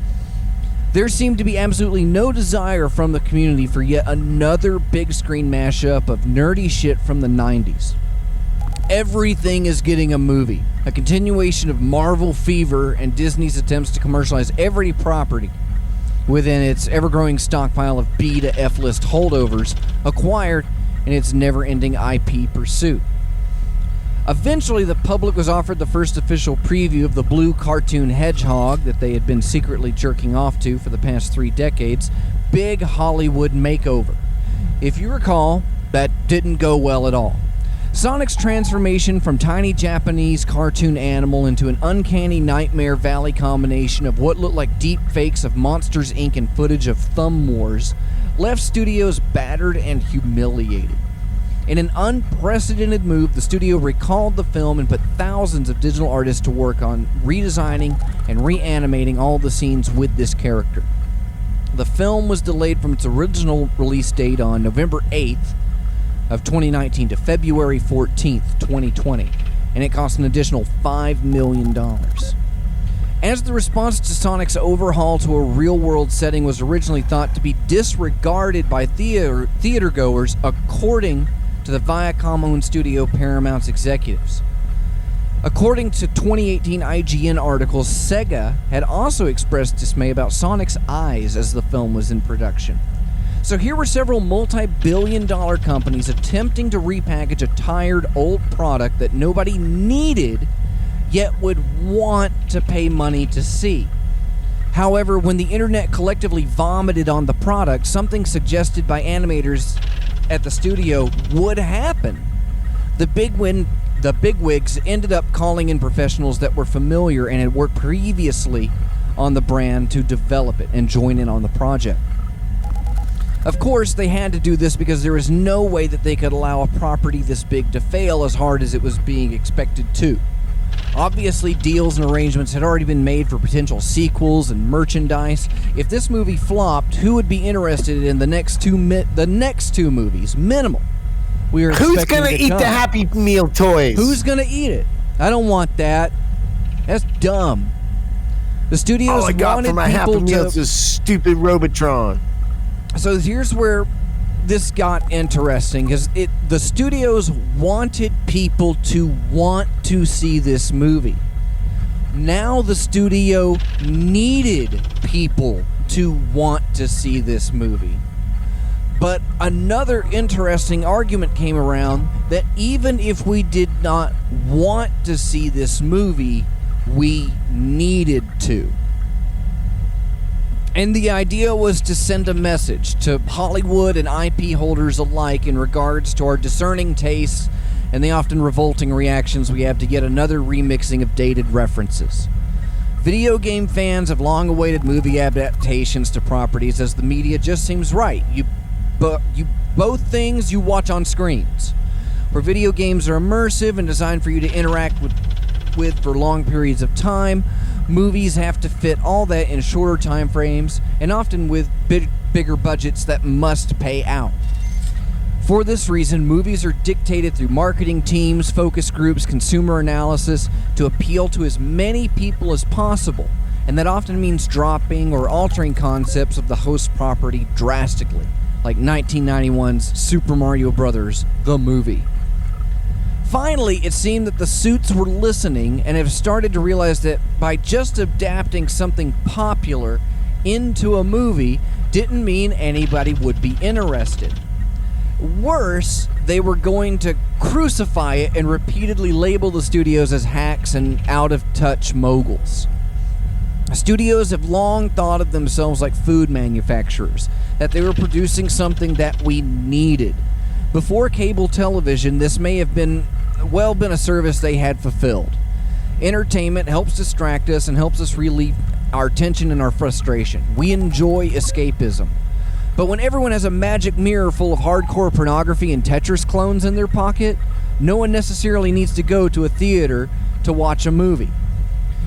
There seemed to be absolutely no desire from the community for yet another big screen mashup of nerdy shit from the 90s. Everything is getting a movie, a continuation of Marvel fever and Disney's attempts to commercialize every property within its ever-growing stockpile of B to F list holdovers acquired in its never-ending IP pursuit. Eventually, the public was offered the first official preview of the blue cartoon hedgehog that they had been secretly jerking off to for the past 3 decades, Big Hollywood Makeover. If you recall, that didn't go well at all. Sonic's transformation from tiny Japanese cartoon animal into an uncanny Nightmare Valley combination of what looked like deep fakes of Monsters, Inc. and footage of Thumb Wars left studios battered and humiliated. In an unprecedented move, the studio recalled the film and put thousands of digital artists to work on redesigning and reanimating all the scenes with this character. The film was delayed from its original release date on November 8th of 2019 to February 14th, 2020, and it cost an additional $5 million. As the response to Sonic's overhaul to a real-world setting was originally thought to be disregarded by theatergoers, according to the Viacom-owned studio Paramount's executives. According to 2018 IGN articles, Sega had also expressed dismay about Sonic's eyes as the film was in production. So here were several multi-billion-dollar companies attempting to repackage a tired old product that nobody needed, yet would want to pay money to see. However, when the internet collectively vomited on the product, something suggested by animators at the studio would happen. The bigwigs ended up calling in professionals that were familiar and had worked previously on the brand to develop it and join in on the project. Of course, they had to do this because there was no way that they could allow a property this big to fail as hard as it was being expected to. Obviously, deals and arrangements had already been made for potential sequels and merchandise. If this movie flopped, who would be interested in the next two movies? Minimal. We are Who's gonna eat the Happy Meal toys? Who's gonna eat it? I don't want that. That's dumb. The studios all I got wanted for my Happy Meal is this stupid Robotron. So here's where this got interesting, because the studios wanted people to want to see this movie. Now the studio needed people to want to see this movie. But another interesting argument came around that even if we did not want to see this movie, we needed to. And the idea was to send a message to Hollywood and IP holders alike in regards to our discerning tastes and the often revolting reactions we have to yet another remixing of dated references. Video game fans have long awaited movie adaptations to properties as the media just seems right. Both things you watch on screens. Where video games are immersive and designed for you to interact with for long periods of time, movies have to fit all that in shorter time frames and often with bigger budgets that must pay out. For this reason, movies are dictated through marketing teams, focus groups, consumer analysis to appeal to as many people as possible, and that often means dropping or altering concepts of the host property drastically, like 1991's Super Mario Bros. The movie. Finally, it seemed that the suits were listening and have started to realize that by just adapting something popular into a movie didn't mean anybody would be interested. Worse, they were going to crucify it and repeatedly label the studios as hacks and out-of-touch moguls. Studios have long thought of themselves like food manufacturers, that they were producing something that we needed. Before cable television, this may have been a service they had fulfilled. Entertainment helps distract us and helps us relieve our tension and our frustration. We enjoy escapism. But when everyone has a magic mirror full of hardcore pornography and Tetris clones in their pocket, no one necessarily needs to go to a theater to watch a movie.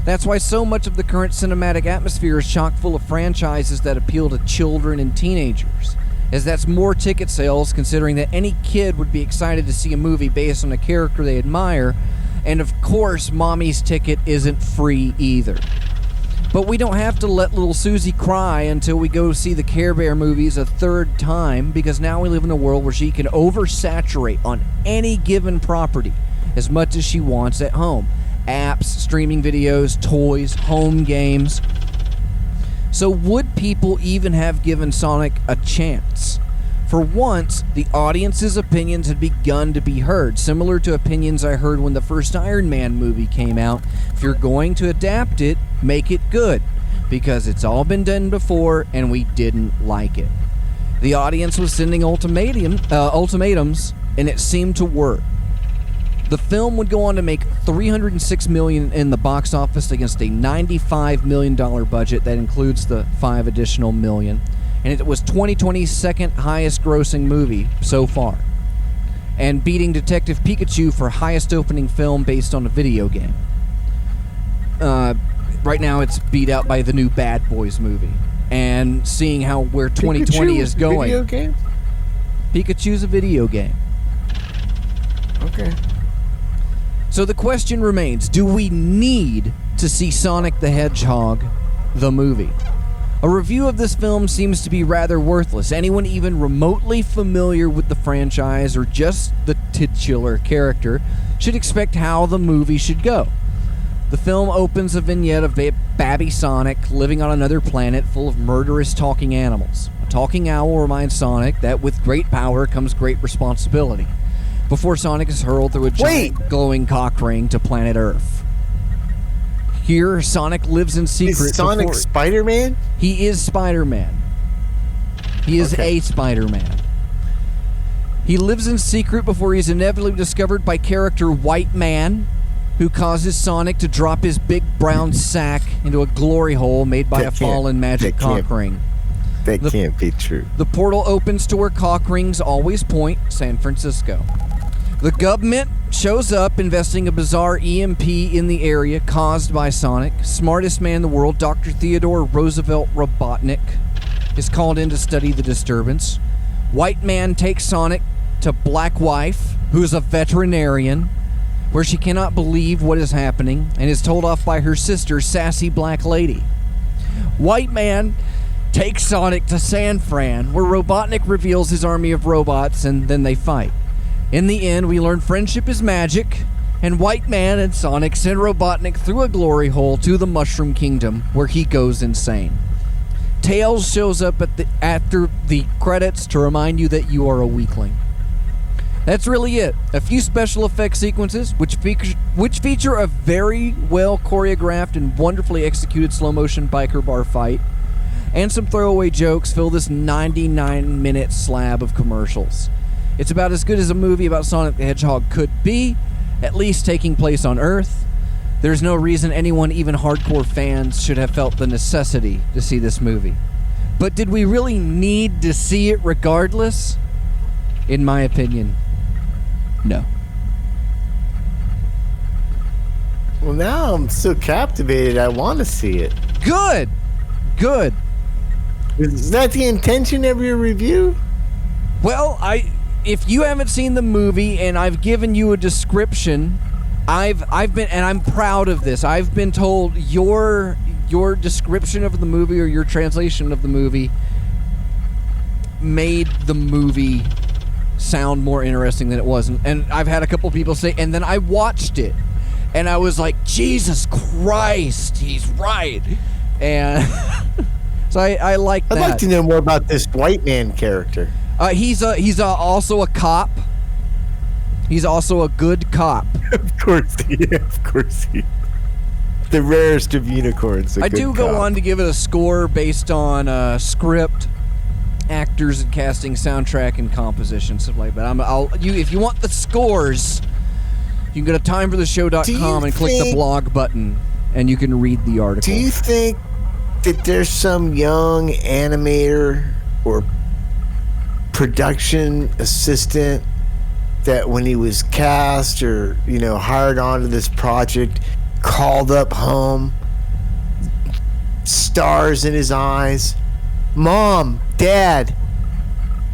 That's why so much of the current cinematic atmosphere is chock full of franchises that appeal to children and teenagers, as that's more ticket sales, considering that any kid would be excited to see a movie based on a character they admire, and of course, mommy's ticket isn't free either. But we don't have to let little Susie cry until we go see the Care Bear movies a third time, because now we live in a world where she can oversaturate on any given property as much as she wants at home. Apps, streaming videos, toys, home games. So would people even have given Sonic a chance? For once, the audience's opinions had begun to be heard, similar to opinions I heard when the first Iron Man movie came out. If you're going to adapt it, make it good, because it's all been done before and we didn't like it. The audience was sending ultimatums, and it seemed to work. The film would go on to make $306 million in the box office against a $95 million budget that includes the 5 additional million, and it was 2020's second highest grossing movie so far, and beating Detective Pikachu for highest opening film based on a video game. Right now it's beat out by the new Bad Boys movie, and seeing how where 2020 is going. Video game? Pikachu's a video game. Okay. So the question remains, do we need to see Sonic the Hedgehog, the movie? A review of this film seems to be rather worthless. Anyone even remotely familiar with the franchise or just the titular character should expect how the movie should go. The film opens a vignette of Babby Sonic living on another planet full of murderous talking animals. A talking owl reminds Sonic that with great power comes great responsibility, before Sonic is hurled through a giant glowing cock ring to planet Earth. Here, Sonic lives in secret. Is Sonic Spider-Man? He is Spider-Man. He is a Spider-Man. He lives in secret before he's inevitably discovered by character White Man, who causes Sonic to drop his big brown sack into a glory hole made by a fallen magic cock ring. That can't be true. The portal opens to where cock rings always point, San Francisco. The government shows up, investing a bizarre EMP in the area caused by Sonic. Smartest man in the world, Dr. Theodore Roosevelt Robotnik, is called in to study the disturbance. White Man takes Sonic to Black Wife, who is a veterinarian, where she cannot believe what is happening and is told off by her sister, Sassy Black Lady. White Man takes Sonic to San Fran, where Robotnik reveals his army of robots, and then they fight. In the end, we learn friendship is magic, and White Man and Sonic send Robotnik through a glory hole to the Mushroom Kingdom, where he goes insane. Tails shows up after the credits to remind you that you are a weakling. That's really it. A few special effects sequences, which feature a very well choreographed and wonderfully executed slow-motion biker bar fight, and some throwaway jokes fill this 99-minute slab of commercials. It's about as good as a movie about Sonic the Hedgehog could be, at least taking place on Earth. There's no reason anyone, even hardcore fans, should have felt the necessity to see this movie. But did we really need to see it regardless? In my opinion, no. Well, now I'm so captivated, I want to see it. Good! Good. Is that the intention of your review? Well, if you haven't seen the movie and I've given you a description, I've been, and I'm proud of this, I've been told your description of the movie or your translation of the movie made the movie sound more interesting than it was. And I've had a couple people say, and then I watched it and I was like, Jesus Christ, he's right. And so I like that. I'd like to know more about this White Man character. He's also a cop. He's also a good cop. Of course he is. The rarest of unicorns. I do go on to give it a score based on script, actors, and casting, soundtrack, and composition, stuff like that. If you want the scores, you can go to timefortheshow.com and click the blog button, and you can read the article. Do you think that there's some young animator or production assistant that when he was cast or hired onto this project called up home, stars in his eyes, Mom, Dad,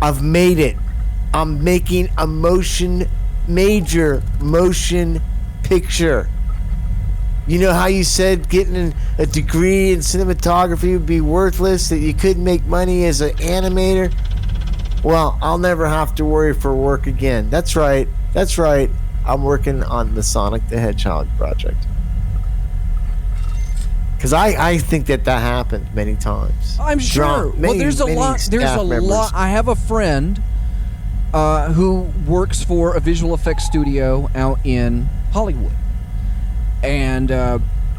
I've made it, I'm making a major motion picture? You know how you said getting a degree in cinematography would be worthless, that you couldn't make money as an animator? Well, I'll never have to worry for work again. That's right. I'm working on the Sonic the Hedgehog project. Because I think that happened many times. I'm sure. There's a lot. I have a friend who works for a visual effects studio out in Hollywood. And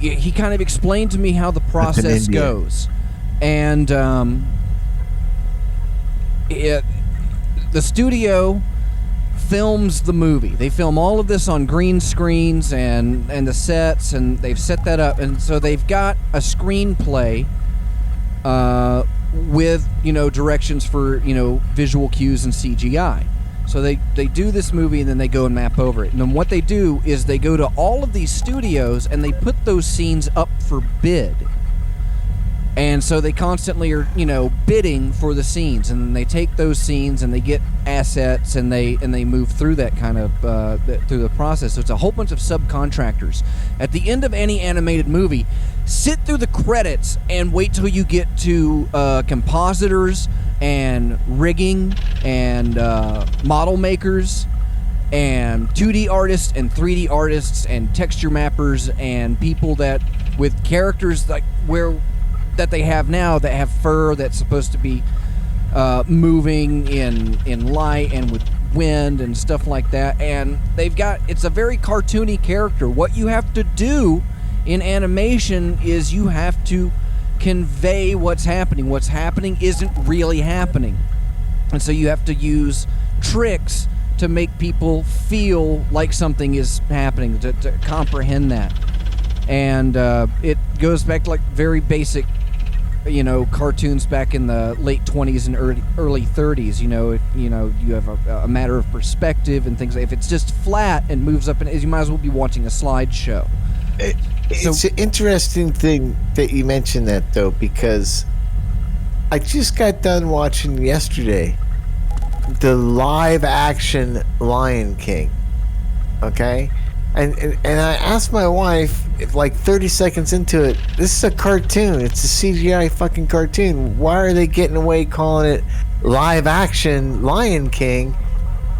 he kind of explained to me how the process goes. And the studio films the movie. They film all of this on green screens and the sets, and they've set that up. And so they've got a screenplay with, directions for, visual cues and CGI. So they do this movie, and then they go and map over it. And then what they do is they go to all of these studios, and they put those scenes up for bid. And so they constantly are, bidding for the scenes, and then they take those scenes and they get assets, and they move through that kind of through the process. So it's a whole bunch of subcontractors. At the end of any animated movie, sit through the credits and wait till you get to compositors and rigging and model makers and 2D artists and 3D artists and texture mappers and people that with characters like that they have now that have fur that's supposed to be moving in light and with wind and stuff like that. And it's a very cartoony character. What you have to do in animation is you have to convey what's happening. What's happening isn't really happening. And so you have to use tricks to make people feel like something is happening, to comprehend that. And it goes back to like very basic cartoons back in the late 20s and early 30s. You have a matter of perspective and things. If it's just flat and moves up, and you might as well be watching a slideshow. It's an interesting thing that you mentioned that, though, because I just got done watching yesterday the live action Lion King. Okay? And I asked my wife, like 30 seconds into it, this is a cartoon. It's a CGI fucking cartoon. Why are they getting away calling it live action Lion King?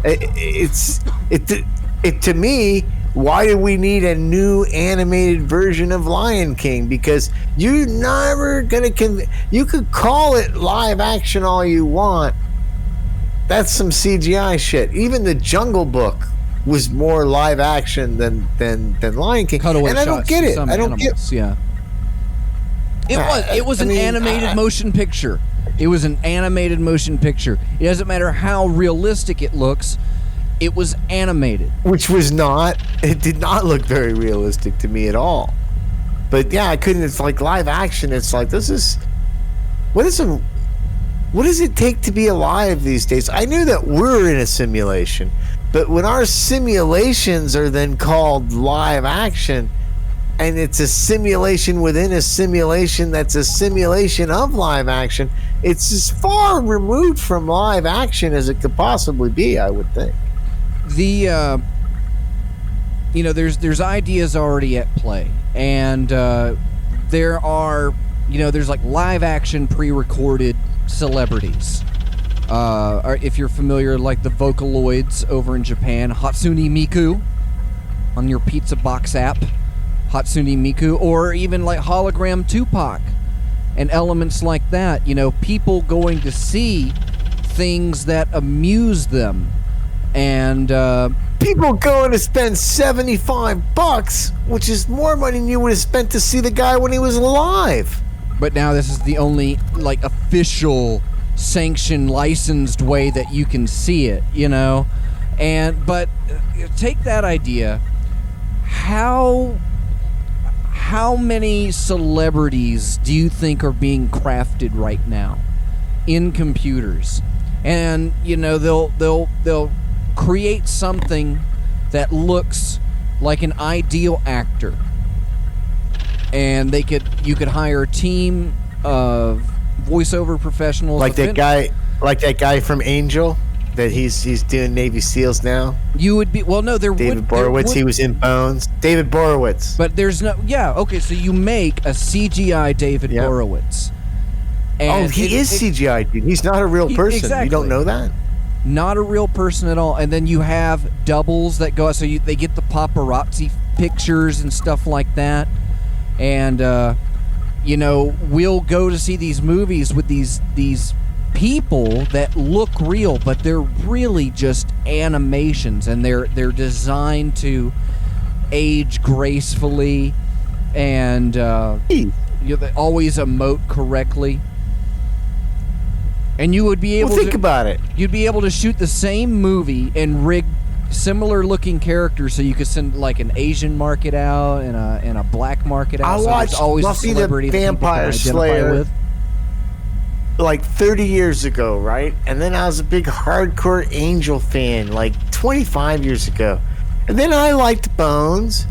To me, why do we need a new animated version of Lion King? Because you're never gonna you could call it live action all you want. That's some CGI shit. Even the Jungle Book was more live action than Lion King. Cutaway and I don't get it. I don't get. Yeah. It was an animated motion picture. It was an animated motion picture. It doesn't matter how realistic it looks. It was animated. Which was not. It did not look very realistic to me at all. But yeah, I couldn't. It's like live action. It's like what does it take to be alive these days? I knew that we're in a simulation. But when our simulations are then called live action, and it's a simulation within a simulation that's a simulation of live action, it's as far removed from live action as it could possibly be, I would think. There's ideas already at play, and there are, there's like live action pre-recorded celebrities. If you're familiar, like the Vocaloids over in Japan, Hatsune Miku on your pizza box app, Hatsune Miku, or even like hologram Tupac and elements like that. People going to see things that amuse them, and people going to spend $75, which is more money than you would have spent to see the guy when he was alive. But now this is the only like official sanctioned, licensed way that you can see it, but take that idea. How many celebrities do you think are being crafted right now in computers? And they'll create something that looks like an ideal actor, and you could hire a team of voiceover professionals, like that guy from Angel, that he's doing Navy SEALs now. You would be David Borowitz. He was in Bones. David Borowitz. But there's no okay. So you make a CGI David Borowitz. And he is CGI, dude. He's not a real person. Exactly. You don't know that? Not a real person at all. And then you have doubles that go out, so they get the paparazzi pictures and stuff like that. And we'll go to see these movies with these people that look real, but they're really just animations, and they're designed to age gracefully, and they always emote correctly. And you would be able Well, think to about it. You'd be able to shoot the same movie and rig similar looking characters, so you could send like an Asian market out and a black market out. I so watched there's always Buffy a the celebrity that people can Vampire identify Slayer with. like 30 years ago, right? And then I was a big hardcore Angel fan like 25 years ago. And then I liked Bones.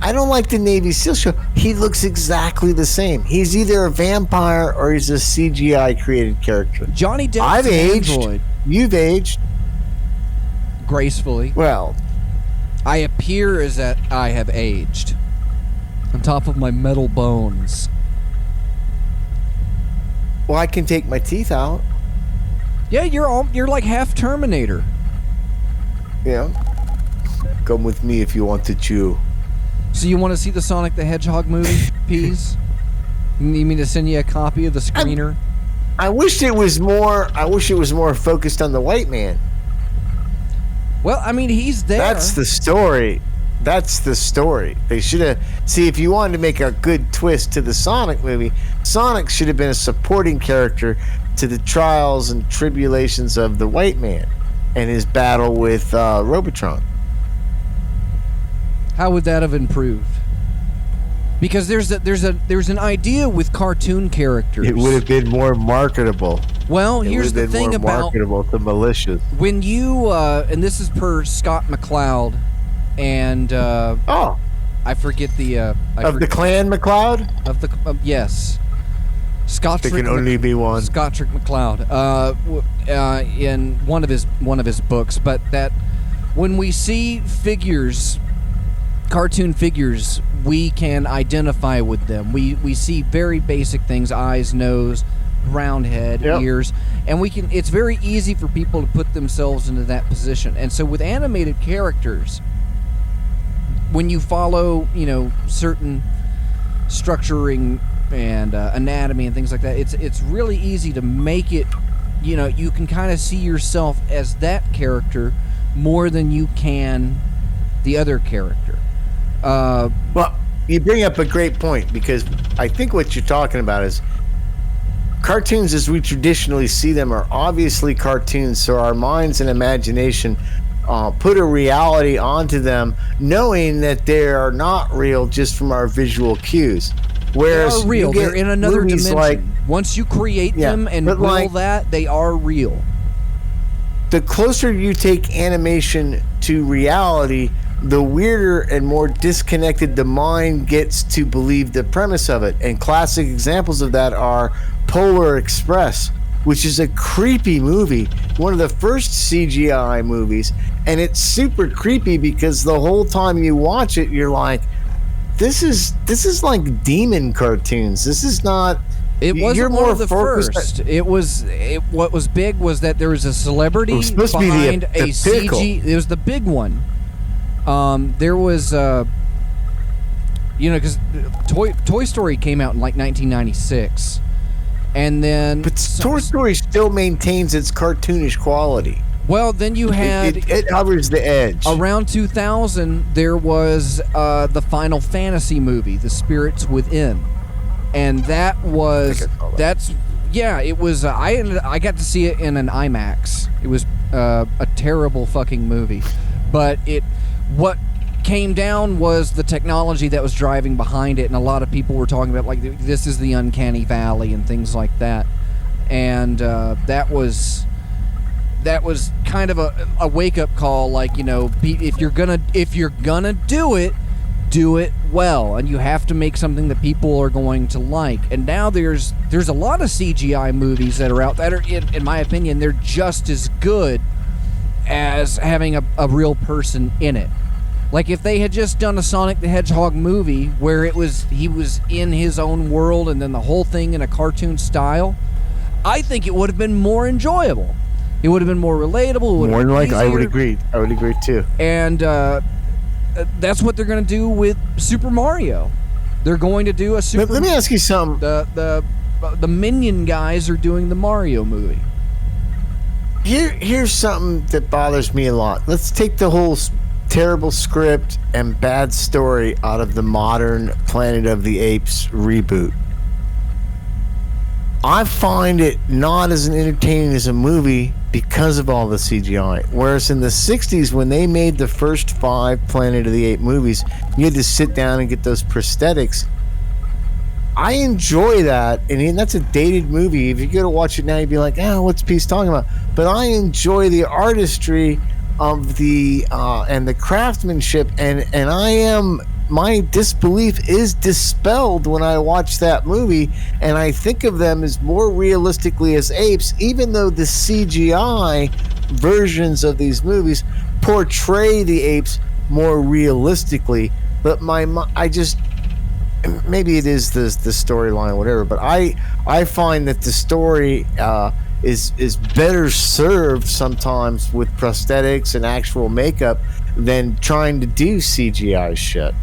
I don't like the Navy SEAL show. He looks exactly the same. He's either a vampire or he's a CGI created character. Johnny Depp's I've an aged. android. You've aged. Gracefully. Well, I appear as that I have aged. On top of my metal bones. well, I can take my teeth out. Yeah, you're like half Terminator. Yeah. Come with me if you want to chew. So you want to see the Sonic the Hedgehog movie, Peas? You need me to send you a copy of the screener? I wish it was more focused on the white man. Well, I mean, he's there. That's the story. They should have. See, if you wanted to make a good twist to the Sonic movie, Sonic should have been a supporting character to the trials and tribulations of the white man and his battle with Robotron. How would that have improved? Because there's an idea with cartoon characters. It would have been more marketable. Well, here's the thing about marketable to militias. when you and this is per Scott McCloud, and I forget the The Clan McCloud. of the yes, Scott. There can only be one. Scott McCloud. In one of his books, but that when we see figures. Cartoon figures, we can identify with them. We see very basic things: eyes, nose, round head, ears, and we can. It's very easy for people to put themselves into that position. And so, with animated characters, when you follow, certain structuring and anatomy and things like that, it's really easy to make it. You can kind of see yourself as that character more than you can the other character. Well, you bring up a great point, because I think what you're talking about is cartoons as we traditionally see them are obviously cartoons, so our minds and imagination put a reality onto them, knowing that they are not real just from our visual cues. Whereas they are real. They're in another dimension. Once you create them and will that, they are real. The closer you take animation to reality, the weirder and more disconnected the mind gets to believe the premise of it. And classic examples of that are Polar Express, which is a creepy movie, one of the first CGI movies, and it's super creepy because the whole time you watch it, you're like, this is like demon cartoons. This is not. It wasn't you're one more of the focused first. What was big was that there was a celebrity supposed to be behind the a pinnacle. CG. It was the big one. There was, because Toy Story came out in like 1996, and then But Toy Story still maintains its cartoonish quality. well, then you had It hovers the edge. around 2000 there was the Final Fantasy movie, The Spirits Within, and that was it was. I got to see it in an IMAX. It was a terrible fucking movie, but what came down was the technology that was driving behind it, and a lot of people were talking about like this is the uncanny valley and things like that, and that was kind of a wake up call, like if you're gonna do it well, and you have to make something that people are going to like. And now there's a lot of CGI movies that are out that are in my opinion they're just as good as having a real person in it. Like if they had just done a Sonic the Hedgehog movie where he was in his own world and then the whole thing in a cartoon style, I think it would have been more enjoyable. It would have been more relatable. More than likely, I would agree too. And that's what they're going to do with Super Mario. They're going to do a Super. Let me ask you something. The Minion guys are doing the Mario movie. Here's something that bothers me a lot. Let's take the whole terrible script and bad story out of the modern Planet of the Apes reboot. I find it not as entertaining as a movie because of all the CGI. Whereas in the 60s, when they made the first 5 Planet of the Apes movies, you had to sit down and get those prosthetics. I enjoy that, and that's a dated movie. If you go to watch it now, you'd be like, what's Peace talking about? But I enjoy the artistry of the and the craftsmanship, and my disbelief is dispelled when I watch that movie, and I think of them as more realistically as apes, even though the CGI versions of these movies portray the apes more realistically. But I just, maybe it is the storyline or whatever, but I find that the story is better served sometimes with prosthetics and actual makeup than trying to do CGI shit.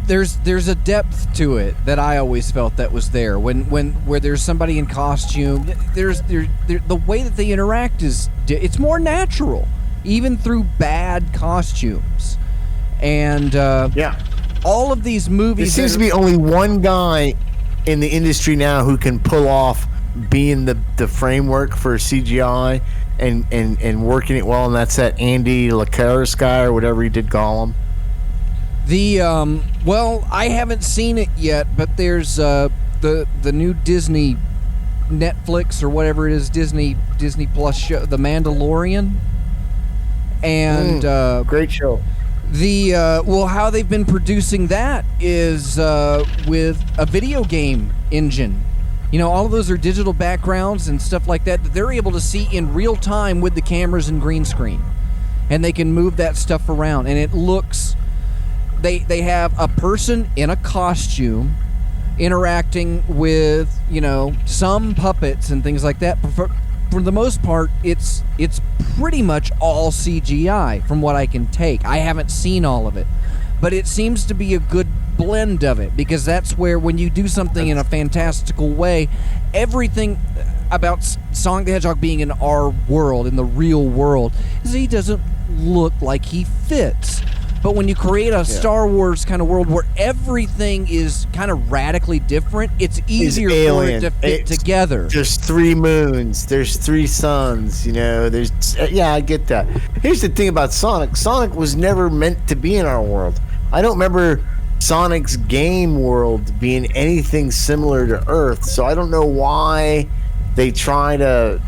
There's a depth to it that I always felt that was there where there's somebody in costume. There's the way that they interact it's more natural, even through bad costumes, and all of these movies. There seems to be only one guy in the industry now who can pull off being the framework for CGI and working it well, and that's that Andy Lacaris guy or whatever he did Gollum. Well, I haven't seen it yet, but there's the new Disney Netflix or whatever it is, Disney Plus show, The Mandalorian, and great show. How they've been producing that is with a video game engine. You know, all of those are digital backgrounds and stuff like that they're able to see in real time with the cameras and green screen, and they can move that stuff around, and it looks. They have a person in a costume interacting with, some puppets and things like that. For the most part, it's pretty much all CGI from what I can take. I haven't seen all of it, but it seems to be a good blend of it, because that's where, when you do something in a fantastical way, everything about Sonic the Hedgehog being in our world, in the real world, is he doesn't look like he fits. But when you create a Star Wars kind of world where everything is kind of radically different, it's easier for it to fit together. There's 3 moons. There's 3 suns. I get that. Here's the thing about Sonic. Sonic was never meant to be in our world. I don't remember Sonic's game world being anything similar to Earth, so I don't know why they try to...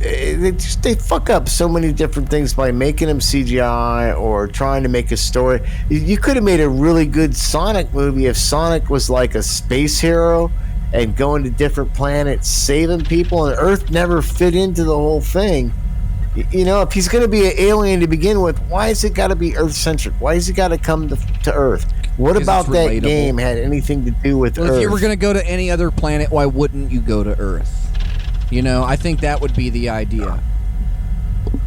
They fuck up so many different things by making them CGI or trying to make a story. You could have made a really good Sonic movie if Sonic was like a space hero and going to different planets, saving people, and Earth never fit into the whole thing. If he's going to be an alien to begin with, why has it got to be Earth-centric? Why has he got to come to Earth? What about that game had anything to do with Earth? If you were going to go to any other planet, why wouldn't you go to Earth? I think that would be the idea.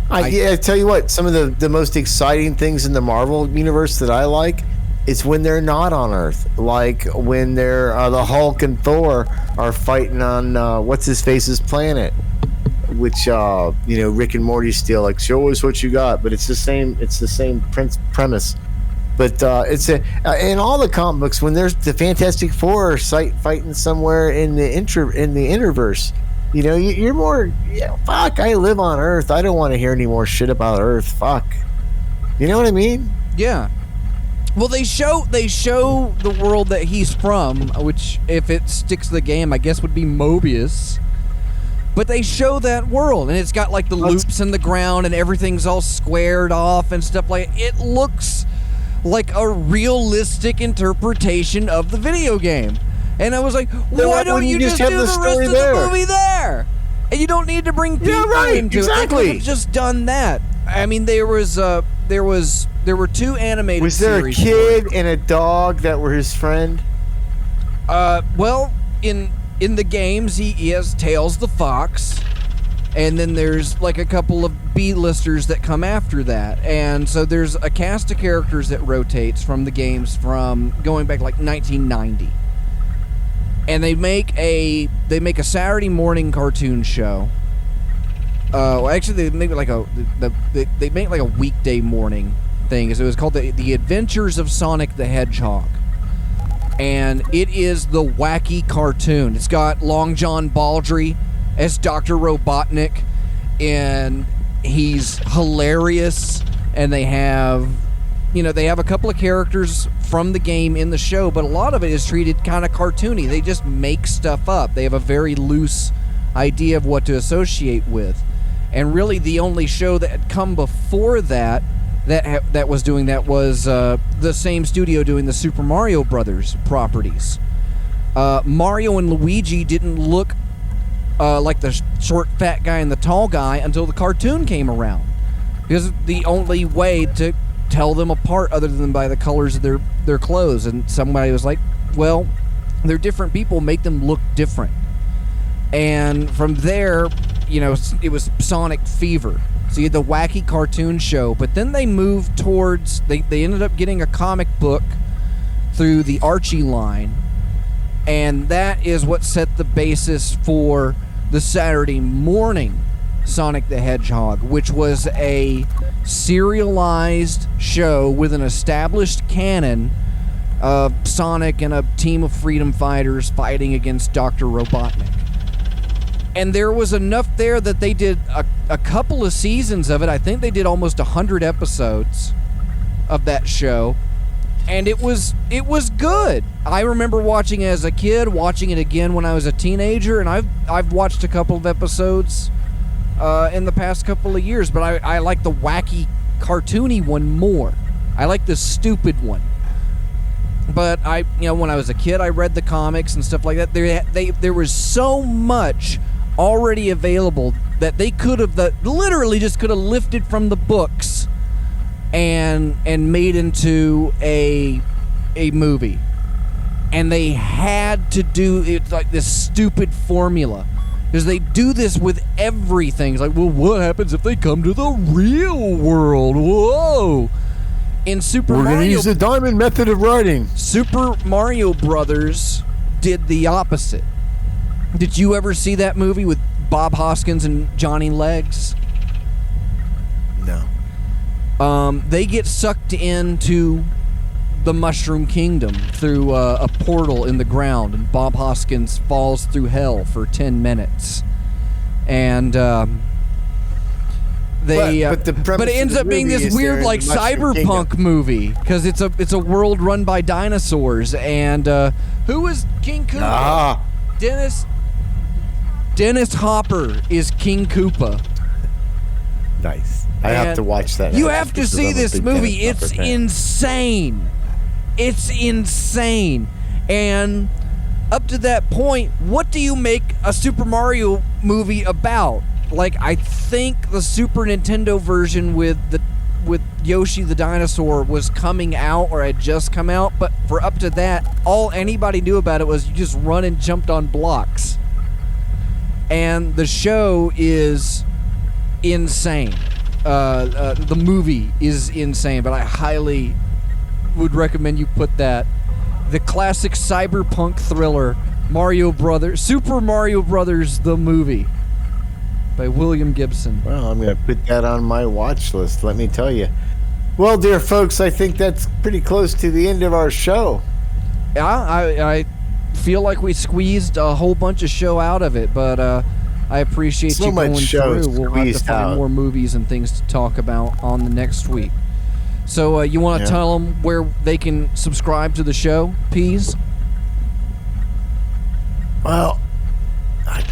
I tell you what, some of the most exciting things in the Marvel universe that I like is when they're not on Earth. Like when they're the Hulk and Thor are fighting on what's-his-face's planet, which Rick and Morty steal. Like, show us what you got, but it's the same premise. But it's in all the comic books, when there's the Fantastic Four fighting somewhere in the interverse. You're more, fuck, I live on Earth. I don't want to hear any more shit about Earth. Fuck. You know what I mean? Yeah. Well, they show the world that he's from, which, if it sticks to the game, I guess would be Mobius. But they show that world, and it's got, like, the loops in the ground, and everything's all squared off and stuff like it. It looks like a realistic interpretation of the video game. And I was like, why don't you just do the rest of the movie there? And you don't need to bring people into it. They could have just done that. I mean, there were 2 animated Was there series. A kid and a dog that were his friend? Well, in the games, he has Tails the Fox, and then there's like a couple of B-listers that come after that. And so there's a cast of characters that rotates from the games from going back like 1990. And they make a Saturday morning cartoon show. Actually, they make like a weekday morning thing. So it was called the Adventures of Sonic the Hedgehog. and it is the wacky cartoon. It's got Long John Baldry as Dr. Robotnik, and he's hilarious. And they have a couple of characters from the game in the show, but a lot of it is treated kind of cartoony. They just make stuff up. They have a very loose idea of what to associate with. And really the only show that had come before that was doing that was the same studio doing the Super Mario Brothers properties. Mario and Luigi didn't look like the short fat guy and the tall guy until the cartoon came around. Because the only way to tell them apart other than by the colors of their clothes. And somebody was like, well, they're different people, make them look different. And from there, it was Sonic Fever. So you had the wacky cartoon show, but then they moved towards, they ended up getting a comic book through the Archie line, and that is what set the basis for the Saturday morning Sonic the Hedgehog, which was a serialized show with an established canon of Sonic and a team of freedom fighters fighting against Dr. Robotnik. And there was enough there that they did a couple of seasons of it. I think they did almost 100 episodes of that show, and it was good. I remember watching it as a kid, watching it again when I was a teenager, and I've watched a couple of episodes in the past couple of years, but I like the wacky, cartoony one more. I like the stupid one. But when I was a kid, I read the comics and stuff like that. There was so much already available that they could have literally just could have lifted from the books and made into a movie. And they had to do it like this stupid formula. Because they do this with everything. It's like, well, what happens if they come to the real world? Whoa! In Super Mario... We're going to use the diamond method of writing. Super Mario Brothers did the opposite. Did you ever see that movie with Bob Hoskins and Johnny Legs? No. They get sucked into the Mushroom Kingdom through a portal in the ground, and Bob Hoskins falls through hell for 10 minutes. And but it ends up being this weird like cyberpunk movie because it's a world run by dinosaurs. And who is King Koopa? Dennis Hopper is King Koopa. Nice. I have to watch that. You have to see this movie. It's insane. It's insane. And up to that point, what do you make a Super Mario movie about? Like, I think the Super Nintendo version with Yoshi the dinosaur was coming out or had just come out, but for up to that, all anybody knew about it was you just run and jumped on blocks. And the show is insane. The movie is insane, but I highly would recommend you put that. The classic cyberpunk thriller, Super Mario Brothers, the movie, by William Gibson. Well, I'm going to put that on my watch list, let me tell you. Well, dear folks, I think that's pretty close to the end of our show. Yeah, I feel like we squeezed a whole bunch of show out of it, but I appreciate you going through. We'll have to find more movies and things to talk about on the next week. So you want to tell them where they can subscribe to the show, Peas? Well, I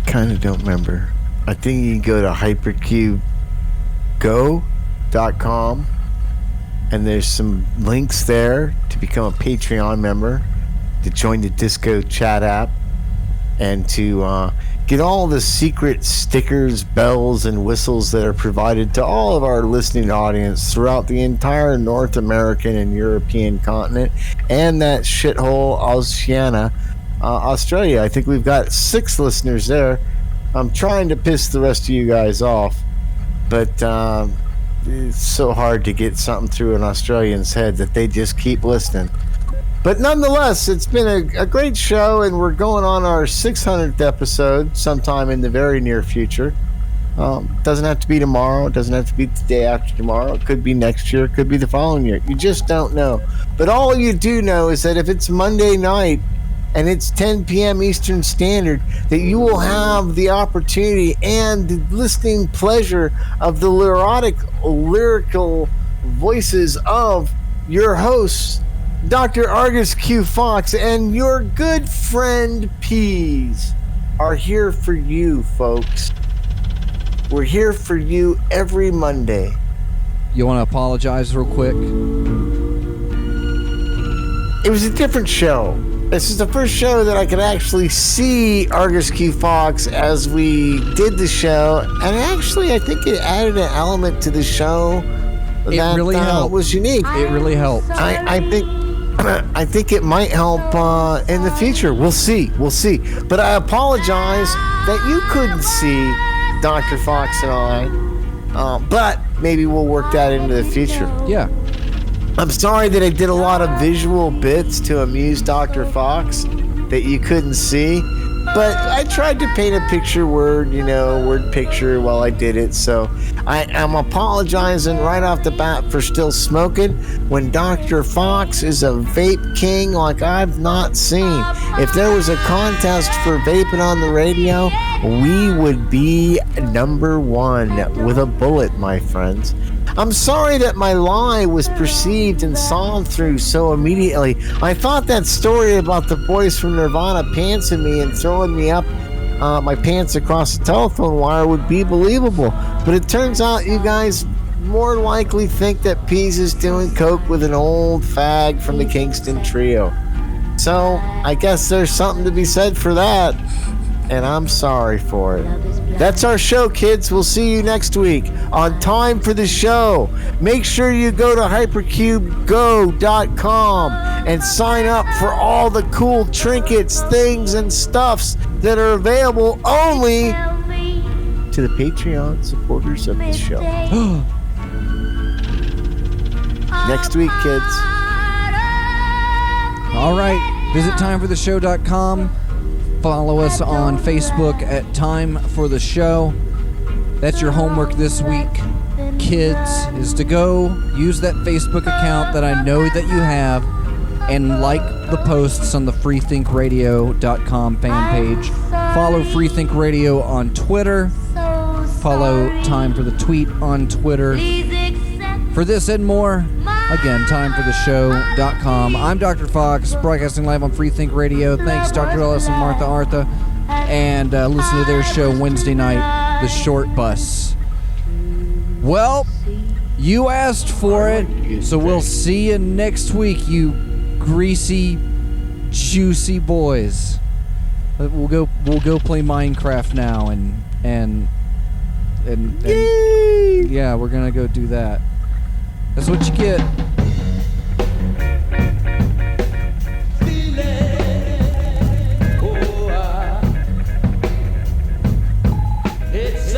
kind of don't remember. I think you can go to hypercubego.com, and there's some links there to become a Patreon member, to join the Disco chat app, and to get all the secret stickers, bells, and whistles that are provided to all of our listening audience throughout the entire North American and European continent, and that shithole Oceania, Australia. I think we've got 6 listeners there. I'm trying to piss the rest of you guys off, but it's so hard to get something through an Australian's head that they just keep listening. But nonetheless, it's been a great show, and we're going on our 600th episode sometime in the very near future. Doesn't have to be tomorrow. It doesn't have to be the day after tomorrow. It could be next year. It could be the following year. You just don't know. But all you do know is that if it's Monday night and it's 10 p.m. Eastern Standard, that you will have the opportunity and the listening pleasure of the lyrical voices of your hosts, Dr. Argus Q. Fox and your good friend Peas are here for you, folks. We're here for you every Monday. You want to apologize real quick? It was a different show. This is the first show that I could actually see Argus Q. Fox as we did the show, and actually I think it added an element to the show that really helped. Was unique. It really helped. I think it might help in the future. We'll see. But I apologize that you couldn't see Dr. Fox and I, but maybe we'll work that into the future. Yeah. I'm sorry that I did a lot of visual bits to amuse Dr. Fox that you couldn't see, but I tried to paint a picture word picture while I did it, so I'm apologizing right off the bat for still smoking when Dr. Fox is a vape king like I've not seen. If there was a contest for vaping on the radio, we would be number one with a bullet, my friends. I'm sorry that my lie was perceived and sawn through so immediately. I thought that story about the boys from Nirvana pantsing me and throwing me up my pants across the telephone wire would be believable. But it turns out you guys more likely think that Peas is doing coke with an old fag from the Kingston Trio. So I guess there's something to be said for that. And I'm sorry for it. That's our show, kids. We'll see you next week on Time for the Show. Make sure you go to hypercubego.com and sign up for all the cool trinkets, things, and stuffs that are available only to the Patreon supporters of the show. Next week, kids. All right. Visit timefortheshow.com. Follow us on Facebook at Time for the Show. That's your homework this week, kids, is to go use that Facebook account that I know that you have and like the posts on the freethinkradio.com fan page. Follow Freethink Radio on Twitter. Follow Time for the Tweet on Twitter. For this and more, again, timefortheshow.com. I'm Dr. Fox, broadcasting live on Freethink Radio. Thanks, Dr. Ellis and Martha Artha. And listen to their show Wednesday night, The Short Bus. Well, you asked for it, so we'll see you next week, you greasy, juicy boys. We'll go play Minecraft now, and yeah, we're gonna go do that. That's what you get. It's